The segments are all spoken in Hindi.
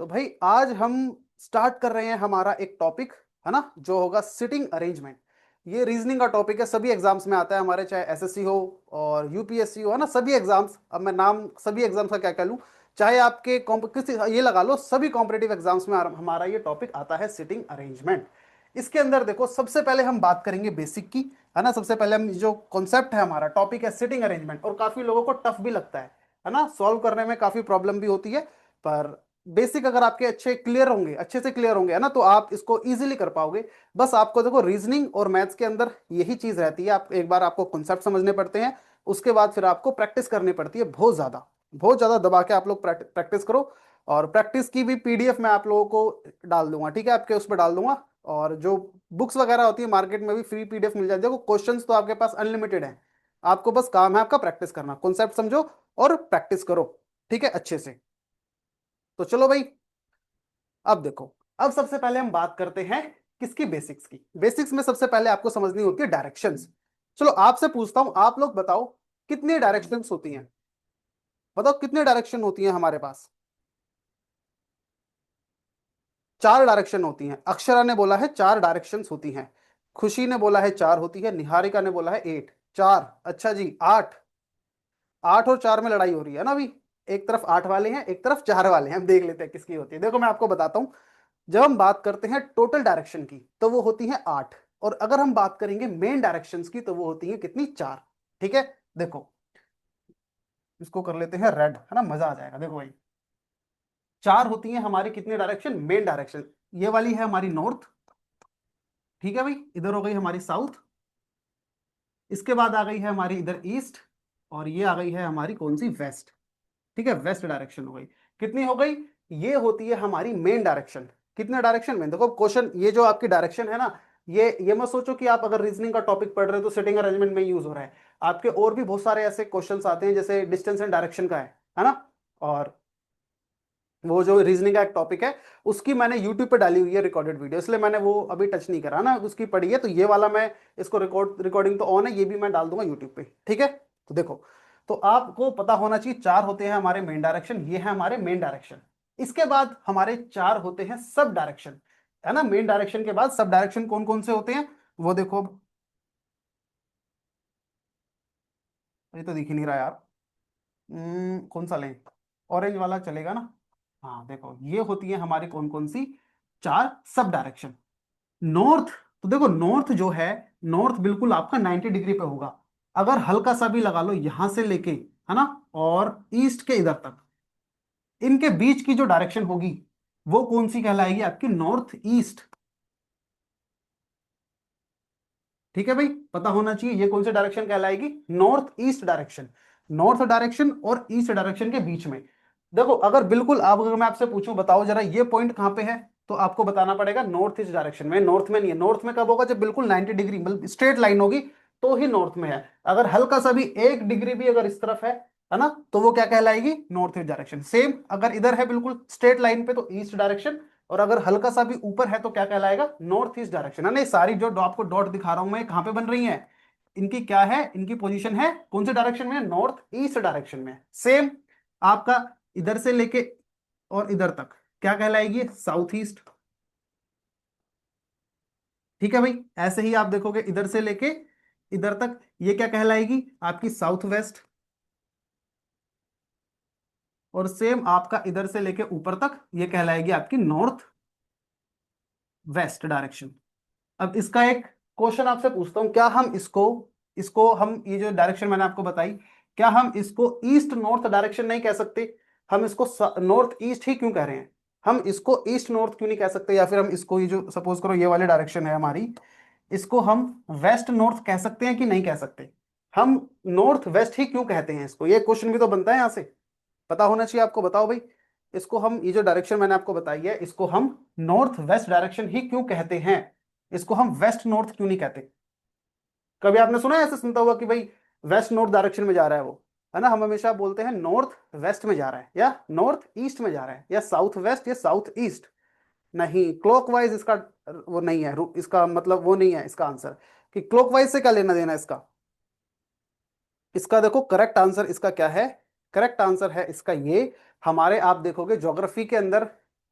तो भाई आज हम स्टार्ट कर रहे हैं हमारा एक टॉपिक, है ना, जो होगा सिटिंग अरेंजमेंट। ये रीजनिंग का टॉपिक है, सभी एग्जाम्स में आता है हमारे, चाहे एसएससी हो और यूपीएससी हो, है ना, सभी एग्जाम्स। अब मैं नाम सभी एग्जाम्स का क्या कह लूं, चाहे आपके किसी ये लगा लो, सभी कॉम्पिटेटिव एग्जाम्स में हमारा ये टॉपिक आता है, सिटिंग अरेंजमेंट। इसके अंदर देखो, सबसे पहले हम बात करेंगे बेसिक की, है ना। सबसे पहले हम जो कॉन्सेप्ट है, हमारा टॉपिक है सिटिंग अरेंजमेंट, और काफी लोगों को टफ भी लगता है ना, सॉल्व करने में काफी प्रॉब्लम भी होती है। पर बेसिक अगर आपके अच्छे क्लियर होंगे, अच्छे से क्लियर होंगे, है ना, तो आप इसको इजीली कर पाओगे। बस आपको देखो, रीजनिंग और मैथ्स के अंदर यही चीज रहती है, आप एक बार आपको कॉन्सेप्ट समझने पड़ते हैं, उसके बाद फिर आपको प्रैक्टिस करनी पड़ती है, बहुत ज्यादा दबा के आप लोग प्रैक्टिस करो। और प्रैक्टिस की भी पीडीएफ मैं आप लोगों को डाल दूंगा, ठीक है, आपके उस पर डाल दूंगा। और जो बुक्स वगैरह होती है मार्केट में भी फ्री पीडीएफ मिल जाती है, वो क्वेश्चंस तो आपके पास अनलिमिटेड है। आपको बस काम है आपका प्रैक्टिस करना, कॉन्सेप्ट समझो और प्रैक्टिस करो, ठीक है, अच्छे से। तो चलो भाई, अब देखो, अब सबसे पहले हम बात करते हैं किसकी, बेसिक्स की। बेसिक्स में सबसे पहले आपको समझनी होती है डायरेक्शंस। चलो आपसे पूछता हूं, आप लोग बताओ कितनी डायरेक्शंस होती हैं, बताओ कितनी डायरेक्शन होती हैं हमारे पास। चार डायरेक्शन होती हैं, अक्षरा ने बोला है चार डायरेक्शंस होती हैं, खुशी ने बोला है चार होती है, निहारिका ने बोला है एट, चार, अच्छा जी, आठ। आठ और चार में लड़ाई हो रही है ना अभी, एक तरफ आठ वाले हैं, एक तरफ चार वाले हैं, हम देख लेते हैं किसकी होती है। देखो मैं आपको बताता हूं, जब हम बात करते हैं टोटल डायरेक्शन की तो वो होती है आठ, और अगर हम बात करेंगे मेन डायरेक्शंस की तो वो होती है कितनी, चार। ठीक है, देखो इसको कर लेते हैं रेड, है ना, मजा आ जाएगा। देखो भाई, चार होती हैं हमारी कितनी डायरेक्शन, मेन डायरेक्शन। ये वाली है हमारी नॉर्थ, ठीक है भाई, इधर हो गई हमारी साउथ, इसके बाद आ गई है हमारी इधर ईस्ट, और ये आ गई है हमारी कौन सी, वेस्ट। ठीक है, वेस्ट डायरेक्शन हो गई। कितनी हो गई, ये होती है हमारी मेन डायरेक्शन। कितने डायरेक्शन में, देखो क्वेश्चन, ये जो आपकी डायरेक्शन है ना, ये मत सोचो कि आप अगर रीजनिंग का टॉपिक पढ़ रहे हो तो सिटिंग अरेंजमेंट में यूज हो रहा है। आपके और भी बहुत सारे ऐसे क्वेश्चंस आते हैं, जैसे डिस्टेंस एंड डायरेक्शन का है ना। और वो जो रीजनिंग का एक टॉपिक है, उसकी मैंने यूट्यूब पे डाली हुई है रिकॉर्डेड वीडियो, इसलिए मैंने वो अभी टच नहीं करा ना, उसकी पढ़ी है। तो ये वाला मैं, इसको रिकॉर्डिंग तो ऑन है, ये भी मैं डाल दूंगा यूट्यूब पे, ठीक है। तो देखो, तो आपको पता होना चाहिए, चार होते हैं हमारे मेन डायरेक्शन, ये है हमारे मेन डायरेक्शन। इसके बाद हमारे चार होते हैं सब डायरेक्शन, है ना। मेन डायरेक्शन के बाद सब डायरेक्शन कौन कौन से होते हैं, वो देखो, ये तो दिख ही नहीं रहा यार। कौन सा लें, ऑरेंज वाला चलेगा ना। हाँ देखो, ये होती है हमारी कौन कौन सी, चार सब डायरेक्शन। नॉर्थ, तो देखो नॉर्थ जो है, नॉर्थ बिल्कुल आपका 90 डिग्री पे होगा। अगर हल्का सा भी लगा लो यहां से लेके, है ना, और ईस्ट के इधर तक, इनके बीच की जो डायरेक्शन होगी वो कौन सी कहलाएगी, आपकी नॉर्थ ईस्ट। ठीक है भाई, पता होना चाहिए ये कौन सी डायरेक्शन कहलाएगी, north east direction. North direction और ईस्ट डायरेक्शन के बीच में, देखो अगर बिल्कुल आप, अगर मैं आपसे पूछूं बताओ जरा ये पॉइंट कहां पे है, तो आपको बताना पड़ेगा नॉर्थ ईस्ट डायरेक्शन में, नॉर्थ में नहीं है। नॉर्थ में कब होगा, जब बिल्कुल 90 डिग्री मतलब स्ट्रेट लाइन होगी, तो ही नॉर्थ में है। अगर हल्का सा भी एक डिग्री भी अगर इस तरफ है ना, तो वो क्या कहलाएगी, नॉर्थ ईस्ट डायरेक्शन। सेम अगर इधर है बिल्कुल स्ट्रेट लाइन पे, तो ईस्ट डायरेक्शन। और अगर हल्का सा भी ऊपर है तो क्या कहलाएगा, नॉर्थ ईस्ट डायरेक्शन, है ना। ये सारी जो आपको डॉट दिखा रहा हूं मैं, कहां पे बन रही है, इनकी क्या है, इनकी पोजीशन है कौन से डायरेक्शन में, नॉर्थ ईस्ट डायरेक्शन में। सेम आपका इधर से लेके और इधर तक क्या कहलाएगी, साउथ ईस्ट। ठीक है भाई, ऐसे ही आप देखोगे इधर से लेके इधर तक, ये क्या कहलाएगी, आपकी साउथ वेस्ट। और सेम आपका इधर से लेके ऊपर तक ये कहलाएगी आपकी नॉर्थ वेस्ट डायरेक्शन। अब इसका एक क्वेश्चन आपसे पूछता हूं, क्या हम इसको, हम ये जो डायरेक्शन मैंने आपको बताई, क्या हम इसको ईस्ट नॉर्थ डायरेक्शन नहीं कह सकते, हम इसको नॉर्थ ईस्ट ही क्यों कह रहे हैं, हम इसको ईस्ट नॉर्थ क्यों नहीं कह सकते, या फिर हम इसको, ये जो सपोज करो ये वाली डायरेक्शन है हमारी, इसको हम वेस्ट नॉर्थ कह सकते हैं कि नहीं कह सकते, हम नॉर्थ वेस्ट ही क्यों कहते हैं इसको, ये क्वेश्चन भी तो बनता है यहां से, पता होना चाहिए आपको। बताओ भाई, इसको हम, ये जो डायरेक्शन मैंने आपको बताई है, इसको हम नॉर्थ वेस्ट डायरेक्शन ही क्यों कहते हैं, इसको हम वेस्ट नॉर्थ क्यों नहीं कहते। कभी आपने सुना है ऐसे, सुनता हुआ कि भाई वेस्ट नॉर्थ डायरेक्शन में जा रहा है वो, है ना। हम हमेशा बोलते हैं नॉर्थ वेस्ट में जा रहा है, या नॉर्थ ईस्ट में जा रहा है, या साउथ वेस्ट या साउथ ईस्ट। नहीं, क्लॉकवाइज इसका वो नहीं है, इसका मतलब वो नहीं है इसका आंसर, कि क्लॉकवाइज से क्या लेना देना इसका। इसका देखो करेक्ट आंसर इसका क्या है, करेक्ट आंसर है इसका ये, हमारे आप देखोगे ज्योग्राफी के अंदर,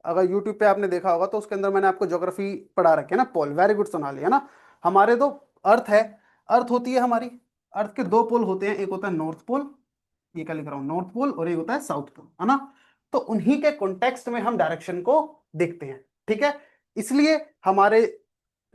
अगर यूट्यूब पे आपने देखा होगा तो उसके अंदर मैंने आपको ज्योग्राफी पढ़ा रखे है ना, पोल, वेरी गुड सोनाली, है ना। हमारे तो अर्थ है, अर्थ होती है हमारी, अर्थ के दो पोल होते हैं, एक होता है नॉर्थ पोल, ये क्या लिख रहा हूं, नॉर्थ पोल, और एक होता है साउथ पोल, है ना। तो उन्हीं के कॉन्टेक्स्ट में हम डायरेक्शन को देखते हैं, ठीक है। इसलिए हमारे,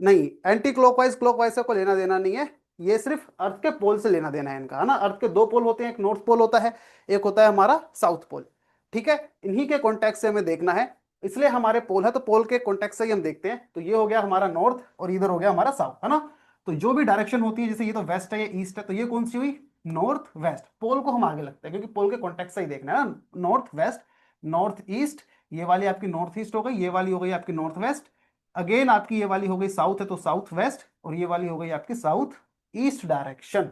नहीं, एंटी क्लॉकवाइज क्लॉकवाइज से कोई लेना देना नहीं है, ये सिर्फ अर्थ के पोल से लेना देना है इनका, है ना। अर्थ के दो पोल होते हैं, एक नॉर्थ पोल होता है, एक होता है हमारा साउथ पोल, ठीक है। इन्हीं के कॉन्टेक्स्ट से हमें देखना है, इसलिए हमारे पोल है तो पोल के कॉन्टेक्स्ट से ही हम देखते हैं। तो ये हो गया हमारा नॉर्थ और इधर हो गया हमारा साउथ, है ना। तो जो भी डायरेक्शन होती है, जैसे ये तो वेस्ट है, ये ईस्ट है, तो ये कौन सी हुई, नॉर्थ वेस्ट। पोल को हम आगे लगते हैं क्योंकि पोल के कॉन्टेक्स्ट से ही देखना है ना, नॉर्थ वेस्ट, नॉर्थ ईस्ट, ये वाली आपकी नॉर्थ ईस्ट हो गई, ये वाली हो गई आपकी नॉर्थ वेस्ट, अगेन आपकी ये वाली हो गई साउथ है तो साउथ वेस्ट, और ये वाली हो गई आपकी साउथ ईस्ट डायरेक्शन,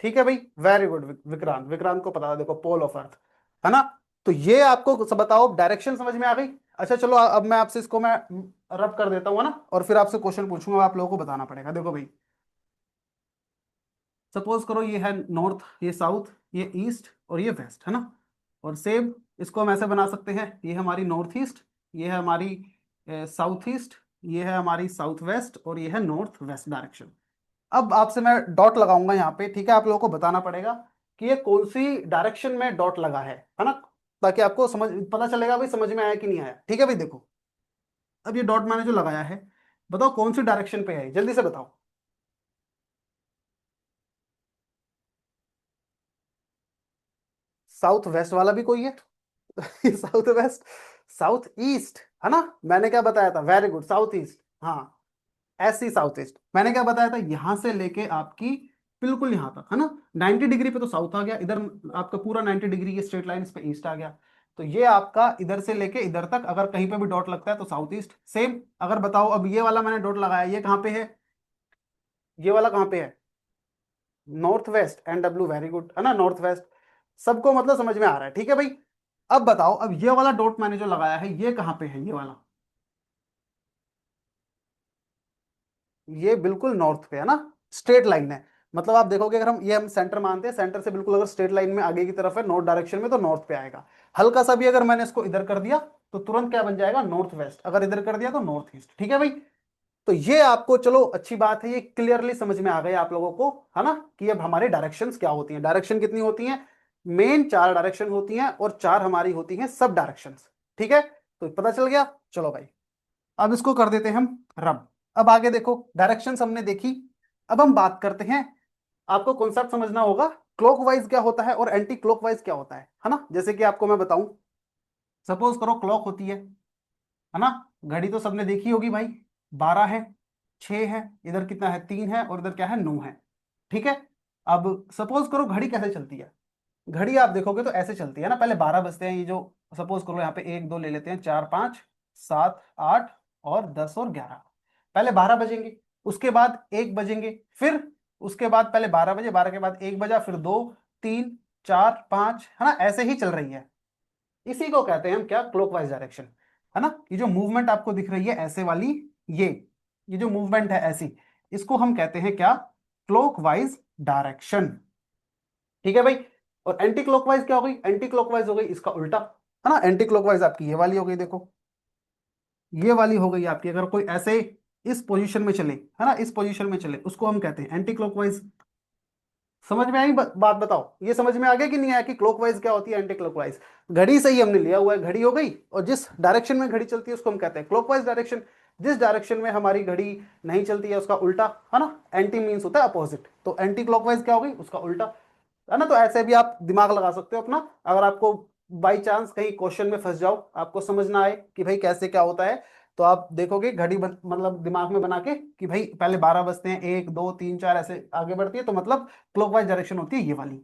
ठीक है भाई। वेरी गुड विक्रांत, विक्रांत को पता था, देखो पोल ऑफ अर्थ, है ना। तो ये आपको बताओ डायरेक्शन समझ में आ गई। अच्छा चलो अब मैं आपसे इसको मैं रब कर देता हूँ, है ना, और फिर आपसे क्वेश्चन पूछूंगा, आप लोगों को बताना पड़ेगा। देखो भाई, सपोज करो ये है नॉर्थ, ये साउथ, ये ईस्ट और ये वेस्ट, है ना। और सेम इसको हम ऐसे बना सकते हैं, ये हमारी नॉर्थ ईस्ट, ये है हमारी साउथ ईस्ट, ये है हमारी साउथ वेस्ट, और ये है नॉर्थ वेस्ट डायरेक्शन। अब आपसे मैं डॉट लगाऊंगा यहाँ पे, ठीक है। आप लोगों को बताना पड़ेगा कि ये कौन सी डायरेक्शन में डॉट लगा है ना, ताकि आपको समझ पता चलेगा भाई समझ में आया कि नहीं आया, ठीक है भाई। देखो अब ये डॉट मैंने जो लगाया है, बताओ कौन सी डायरेक्शन पे है, जल्दी से बताओ। साउथ वेस्ट वाला भी कोई है? साउथ वेस्ट, साउथ ईस्ट, है ना। मैंने क्या बताया था, वेरी गुड, साउथ ईस्ट, हाँ, ऐसी साउथ ईस्ट। मैंने क्या बताया था, यहां से लेके आपकी बिल्कुल यहां तक, है ना, 90 डिग्री पे तो साउथ आ गया, इधर आपका पूरा 90 डिग्री की स्ट्रेट लाइन इस पे ईस्ट आ गया। तो ये आपका इधर से लेके इधर तक अगर कहीं पे भी डॉट लगता है तो साउथ ईस्ट सेम। अगर बताओ अब ये वाला मैंने डॉट लगाया, ये कहाँ पे है, ये वाला कहाँ पे है, north west, N W, very good, है ना, नॉर्थ वेस्ट। सबको मतलब समझ में आ रहा है, ठीक है भाई। अब बताओ, अब ये वाला डॉट मैंने जो लगाया है ये कहाँ पे है, ये वाला, ये बिल्कुल नॉर्थ पे है ना, स्ट्रेट लाइन है। मतलब आप देखोगे, अगर हम ये हम सेंटर मानते हैं, सेंटर से बिल्कुल अगर स्ट्रेट लाइन में आगे की तरफ है नॉर्थ डायरेक्शन में, तो नॉर्थ पे आएगा। हल्का सा भी अगर मैंने इसको इधर कर दिया तो तुरंत क्या बन जाएगा, नॉर्थ वेस्ट, अगर इधर कर दिया तो नॉर्थ ईस्ट, ठीक है भाई। तो ये आपको, चलो अच्छी बात है, ये क्लियरली समझ में आ गए आप लोगों को, है ना, कि अब हमारे डायरेक्शंस क्या होती हैं। डायरेक्शन कितनी होती हैं, मेन चार डायरेक्शन होती हैं, और चार हमारी होती हैं सब डायरेक्शंस, ठीक है। तो पता चल गया, चलो भाई अब इसको कर देते हैं हम रब। अब आगे देखो, डायरेक्शंस हमने देखी, अब हम बात करते हैं, आपको कॉन्सेप्ट समझना होगा, क्लॉकवाइज क्या होता है और एंटी क्लॉकवाइज क्या होता है ना। जैसे कि आपको मैं बताऊं, सपोज करो क्लॉक होती है ना, घड़ी तो सबने देखी होगी भाई, 12 है, 6 है, इधर कितना है, 3 है, और इधर क्या है, 9 है, ठीक है। अब सपोज करो घड़ी कैसे चलती है, घड़ी आप देखोगे तो ऐसे चलती है ना, पहले 12 बजते हैं, ये जो सपोज करो यहाँ पे एक दो ले लेते हैं, 4 5 7 8 और 10 और 11, पहले 12 बजेंगे, उसके बाद 1 बजेंगे, फिर उसके बाद पहले 12 बजे, 12 के बाद 1 बजा, फिर 2 3 4 5, है ना, ऐसे ही चल रही है। इसी को कहते हैं हम क्या, क्लॉकवाइज डायरेक्शन, है ना। ये जो मूवमेंट आपको दिख रही है ऐसे वाली, ये ये जो मूवमेंट है ऐसी, इसको हम कहते हैं क्या, क्लॉकवाइज डायरेक्शन, ठीक है भाई। और एंटी क्लॉकवाइज क्या हो गई, एंटी क्लॉकवाइज हो गई इसका उल्टा, है ना। एंटी क्लॉकवाइज आपकी ये वाली हो गई, देखो ये वाली हो गई आपकी, अगर कोई ऐसे इस पोजीशन में चले, है ना, इस पोजीशन में चले, उसको हम कहते हैं एंटी क्लॉकवाइज। समझ में आई बात बताओ, ये समझ में आ गया कि नहीं आया कि क्लॉकवाइज क्या होती है, एंटी क्लॉकवाइज। घड़ी से ही हमने लिया हुआ है, घड़ी हो गई, और जिस डायरेक्शन में घड़ी चलती है उसको हम कहते हैं क्लॉकवाइज डायरेक्शन। जिस डायरेक्शन में हमारी घड़ी नहीं चलती है उसका उल्टा, है ना, एंटी मीन्स होता है अपोजिट, तो एंटी क्लॉकवाइज क्या हो गई, उसका उल्टा, है ना। तो ऐसे भी आप दिमाग लगा सकते हो अपना, अगर आपको बाई चांस कहीं क्वेश्चन में फंस जाओ, आपको समझ ना आए कि भाई कैसे क्या होता है, तो आप देखोगे घड़ी मतलब दिमाग में बना के कि भाई पहले 12 बजते हैं, 1 2 3 4 ऐसे आगे बढ़ती है, तो मतलब क्लॉकवाइज डायरेक्शन होती है ये वाली,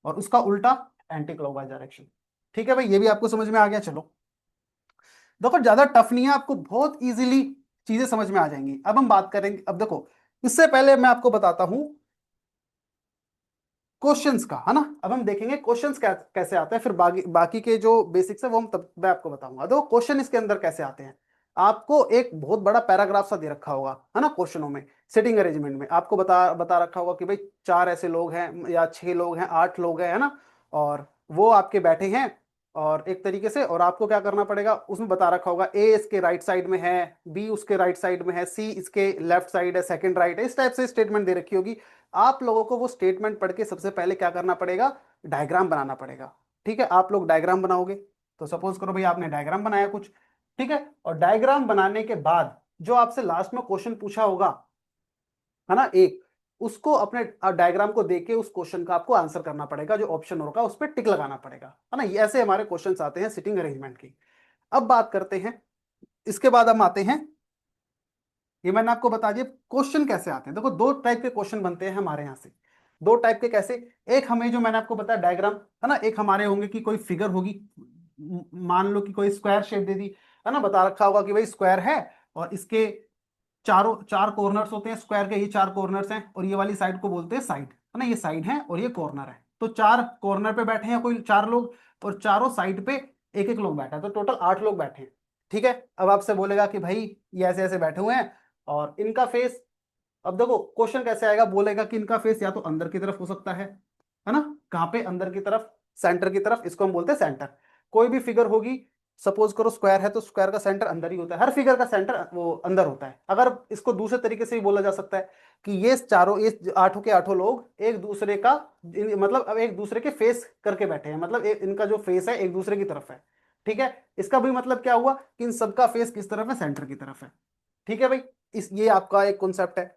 और उसका उल्टा एंटी क्लॉकवाइज डायरेक्शन, ठीक है भाई। ये भी आपको समझ में आ गया, चलो देखो ज्यादा टफ नहीं है, आपको बहुत इजीली चीजें समझ में आ जाएंगी। अब हम बात करेंगे, अब देखो इससे पहले मैं आपको बताता हूं क्वेश्चंस का, है ना। अब हम देखेंगे क्वेश्चंस कैसे आते हैं, फिर बाकी बाकी के जो बेसिक्स है वो हम तब मैं आपको बताऊंगा। देखो क्वेश्चन इसके अंदर कैसे आते हैं, आपको एक बहुत बड़ा पैराग्राफ सा दे रखा होगा, है ना, क्वेश्चनों में सिटिंग अरेंजमेंट में आपको बता बता रखा होगा कि भाई चार ऐसे लोग हैं या 6 लोग हैं, 8 लोग हैं, है ना, और वो आपके बैठे हैं, और एक तरीके से, और आपको क्या करना पड़ेगा, उसमें बता रखा होगा ए इसके राइट साइड में है, बी उसके राइट साइड में है, सी इसके लेफ्ट साइड है, सेकंड राइट है, इस टाइप से स्टेटमेंट दे रखी होगी। आप लोगों को वो स्टेटमेंट पढ़ के सबसे पहले क्या करना पड़ेगा, डायग्राम बनाना पड़ेगा। ठीक है, आप लोग डायग्राम बनाओगे। तो सपोज करो भाई आपने डायग्राम बनाया कुछ, ठीक है, और डायग्राम बनाने के बाद जो आपसे लास्ट में क्वेश्चन पूछा होगा, है ना, एक, उसको अपने डायग्राम को देख के उस क्वेश्चन का आपको आंसर करना पड़ेगा, जो ऑप्शन होगा उस पर टिक लगाना पड़ेगा, है ना। ये ऐसे हमारे क्वेश्चंस आते हैं सिटिंग अरेंजमेंट की। अब बात करते हैं, इसके बाद हम आते हैं, ये मैंने आपको बता दिया क्वेश्चन कैसे आते हैं। देखो दो टाइप के क्वेश्चन बनते हैं हमारे यहाँ से। दो टाइप के कैसे, एक हमें जो मैंने आपको बताया डायग्राम, है ना, एक हमारे होंगे कि कोई फिगर होगी, मान लो कि कोई स्क्वायर शेप दे दी, है ना, बता रखा होगा कि भाई स्क्वायर है और इसके चारों चार कॉर्नर्स होते हैं स्क्वायर के, ये चार कॉर्नर्स हैं और ये वाली साइड को बोलते हैं साइड, है ना, ये साइड है और ये कॉर्नर है। तो चार कॉर्नर पे बैठे हैं कोई चार लोग, और चारों साइड पे एक एक लोग बैठा है, तो टोटल 8 लोग बैठे हैं। ठीक है, अब आपसे बोलेगा कि भाई ये ऐसे ऐसे बैठे हुए हैं और इनका फेस, अब देखो क्वेश्चन कैसे आएगा, बोलेगा कि इनका फेस या तो अंदर की तरफ हो सकता है ना, कहाँ पे, अंदर की तरफ, सेंटर की तरफ, इसको हम बोलते हैं सेंटर। कोई भी फिगर होगी, सपोज करो स्क्वायर है तो स्क्वायर का सेंटर अंदर ही होता है, हर फिगर का सेंटर वो अंदर होता है। अगर इसको दूसरे तरीके से भी बोला जा सकता है कि ये चारों, ये आठों के आठों लोग एक दूसरे का मतलब अब एक दूसरे के फेस करके बैठे हैं, मतलब इनका जो फेस है एक दूसरे की तरफ है। ठीक है, इसका भी मतलब क्या हुआ कि इन सबका फेस किस तरफ है, सेंटर की तरफ है। ठीक है भाई, इस ये आपका एक कॉन्सेप्ट है,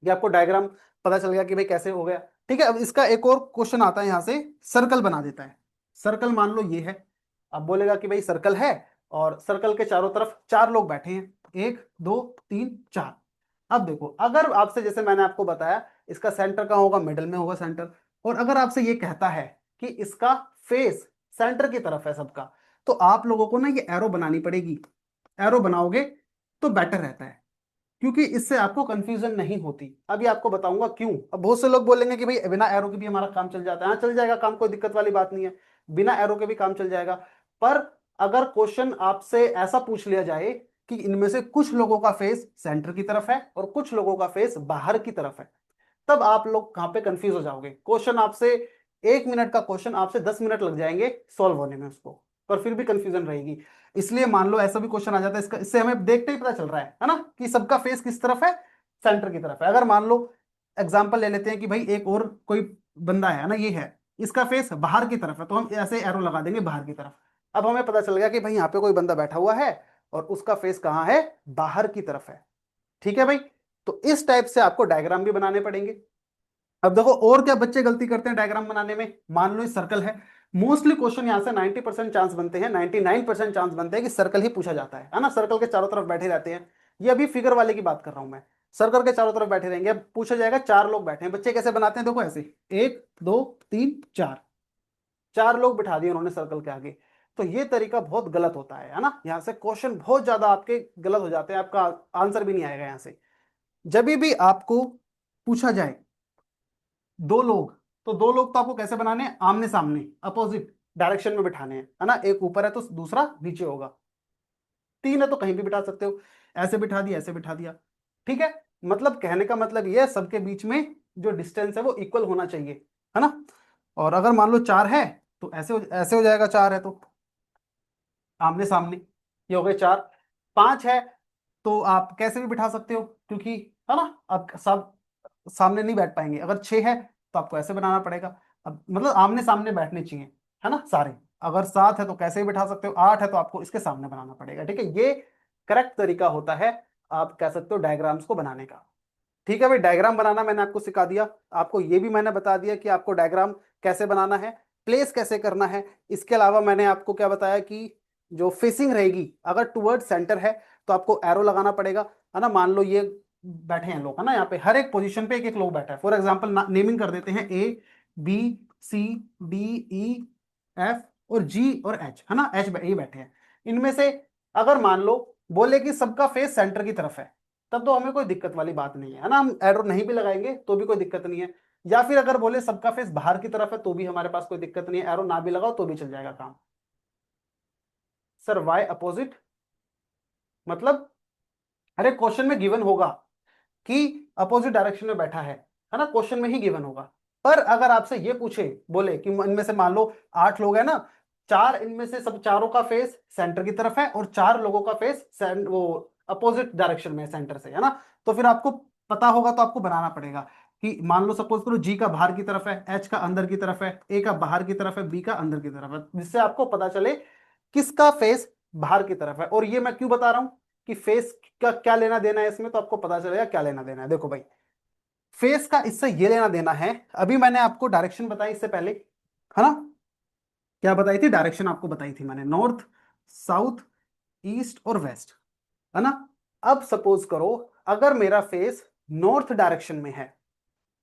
ये आपको डायग्राम पता चल गया कि भाई कैसे हो गया। ठीक है, अब इसका एक और क्वेश्चन आता है यहाँ से, सर्कल बना देता है। सर्कल मान लो ये है, अब बोलेगा कि भाई सर्कल है और सर्कल के चारों तरफ चार लोग बैठे हैं, एक दो तीन चार। अब देखो, अगर आपसे, जैसे मैंने आपको बताया, इसका सेंटर कहाँ होगा, मिडल में होगा सेंटर, और अगर आपसे ये कहता है कि इसका फेस सेंटर की तरफ है सबका, तो आप लोगों को ना ये एरो बनानी पड़ेगी। एरो बनाओगे तो बेटर रहता है, क्योंकि इससे आपको कंफ्यूजन नहीं होती। अभी आपको बताऊंगा क्यों। अब बहुत से लोग बोलेंगे कि भाई बिना एरो के भी हमारा काम चल जाता है, हाँ चल जाएगा काम, कोई दिक्कत वाली बात नहीं है, बिना एरो के भी काम चल जाएगा। पर अगर क्वेश्चन आपसे ऐसा पूछ लिया जाए कि इनमें से कुछ लोगों का फेस सेंटर की तरफ है और कुछ लोगों का फेस बाहर की तरफ है, तब आप लोग कहां पे कंफ्यूज हो जाओगे। क्वेश्चन आपसे 1 मिनट का क्वेश्चन आपसे 10 मिनट लग जाएंगे सॉल्व होने में उसको, पर फिर भी कंफ्यूजन रहेगी। इसलिए मान लो ऐसा भी क्वेश्चन आ जाता है, इसका इससे हमें देखते ही पता चल रहा है ना, कि सबका फेस किस तरफ है, सेंटर की तरफ है। अगर मान लो एग्जाम्पल ले लेते हैं कि भाई एक और कोई बंदा है ना, ये है, इसका फेस बाहर की तरफ है, तो हम ऐसे एरो लगा देंगे बाहर की तरफ। अब हमें पता चल गया कि भाई यहाँ पे कोई बंदा बैठा हुआ है और उसका फेस कहाँ है, बाहर की तरफ है। ठीक है भाई, तो इस टाइप से आपको डायग्राम भी बनाने पड़ेंगे। अब देखो और क्या बच्चे गलती करते हैं डायग्राम बनाने में, मान लो ये सर्कल है, मोस्टली क्वेश्चन यहां से 90% चांस बनते हैं, 99% चांस बनते हैं कि सर्कल ही पूछा जाता है ना, सर्कल के चारों तरफ बैठे रहते हैं। ये अभी फिगर वाले की बात कर रहा हूं मैं, सर्कल के चारों तरफ बैठे रहेंगे। अब पूछा जाएगा चार लोग बैठे हैं, बच्चे कैसे बनाते हैं, देखो ऐसे, एक दो तीन चार, चार लोग बिठा दिए उन्होंने सर्कल के आगे। तो ये तरीका बहुत गलत होता है ना, यहाँ से क्वेश्चन बहुत ज्यादा आपके गलत हो जाते हैं, आपका आंसर भी नहीं आएगा यहाँ से। जब भी आपको पूछा जाए दो लोग, तो दो लोग तो आपको कैसे बनाने हैं, आमने सामने अपोजिट डायरेक्शन में बिठाने हैं, है ना, एक ऊपर है तो दूसरा नीचे होगा, तीन है तो कहीं भी बिठा सकते हो, ऐसे बिठा दिया ऐसे बिठा दिया। ठीक है, मतलब कहने का मतलब ये है, सबके बीच में जो डिस्टेंस है वो इक्वल होना चाहिए, है ना। और अगर मान लो चार है तो ऐसे हो जाएगा, चार है तो आमने सामने, ये हो गए चार। पांच है तो आप कैसे भी बिठा सकते हो, क्योंकि, है ना, अब सब सामने नहीं बैठ पाएंगे। अगर छह है तो आपको ऐसे बनाना पड़ेगा, अब मतलब आमने सामने बैठने चाहिए, है ना, सारे। अगर सात है तो कैसे भी बिठा सकते हो, आठ है तो आपको इसके सामने बनाना पड़ेगा। ठीक है, ये करेक्ट तरीका होता है, आप कह सकते हो डायग्राम्स को बनाने का। ठीक है भाई, डायग्राम बनाना मैंने आपको सिखा दिया, आपको ये भी मैंने बता दिया कि आपको डायग्राम कैसे बनाना है, प्लेस कैसे करना है। इसके अलावा मैंने आपको क्या बताया कि जो फेसिंग रहेगी, अगर टुवर्ड सेंटर है तो आपको एरो लगाना पड़ेगा, है ना। मान लो ये बैठे हैं लोग, है ना, यहाँ पे हर एक पोजीशन पे एक एक लोग बैठा है। फॉर एग्जाम्पल नेमिंग कर देते हैं, A B C D E F और जी और एच, है ना, एच ये बैठे हैं। इनमें से अगर मान लो बोले कि सबका फेस सेंटर की तरफ है, तब तो हमें कोई दिक्कत वाली बात नहीं है ना, हम एरो नहीं भी लगाएंगे तो भी कोई दिक्कत नहीं है। या फिर अगर बोले सबका फेस बाहर की तरफ है तो भी हमारे पास कोई दिक्कत नहीं है, एरो ना भी लगाओ तो भी चल जाएगा काम। सर वाई अपोजिट मतलब, अरे क्वेश्चन में गिवन होगा कि अपोजिट डायरेक्शन में बैठा है ना, क्वेश्चन में ही गिवन होगा। पर अगर आपसे ये पूछे, बोले कि इनमें से मान लो 8 लोग है ना, चार इनमें से सब चारों का फेस सेंटर की तरफ है और चार लोगों का फेस वो अपोजिट डायरेक्शन में है सेंटर से, है ना। तो फिर आपको पता होगा तो आपको बनाना पड़ेगा कि मान लो सपोज करो जी का बाहर की तरफ है, एच का अंदर की तरफ है, ए का बाहर की तरफ है, बी का अंदर की तरफ है, जिससे आपको पता चले किसका फेस बाहर की तरफ है। और ये मैं क्यों बता रहा हूं कि फेस का क्या लेना देना है इसमें, तो आपको पता चलेगा क्या लेना देना है। देखो भाई, फेस का इससे ये लेना देना है, अभी मैंने आपको डायरेक्शन बताई इससे पहले, है ना। क्या बताई थी डायरेक्शन, आपको बताई थी मैंने, नॉर्थ, साउथ, ईस्ट और वेस्ट, है ना। अब सपोज करो अगर मेरा फेस नॉर्थ डायरेक्शन में है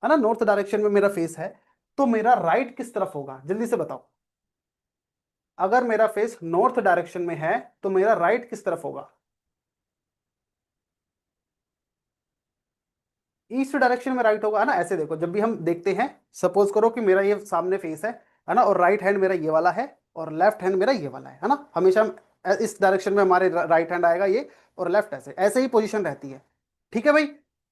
ना, नॉर्थ डायरेक्शन में मेरा फेस है, तो मेरा राइट किस तरफ होगा, जल्दी से बताओ। अगर मेरा फेस नॉर्थ डायरेक्शन में है तो मेरा राइट किस तरफ होगा? ईस्ट डायरेक्शन में राइट होगा, है ना। ऐसे देखो, जब भी हम देखते हैं, सपोज करो कि मेरा ये सामने फेस है ना, और राइट हैंड मेरा ये वाला है और लेफ्ट हैंड मेरा ये वाला है ना। हमेशा हम इस डायरेक्शन में हमारे राइट हैंड आएगा ये, और लेफ्ट ऐसे ऐसे ही पोजीशन रहती है, ठीक है भाई।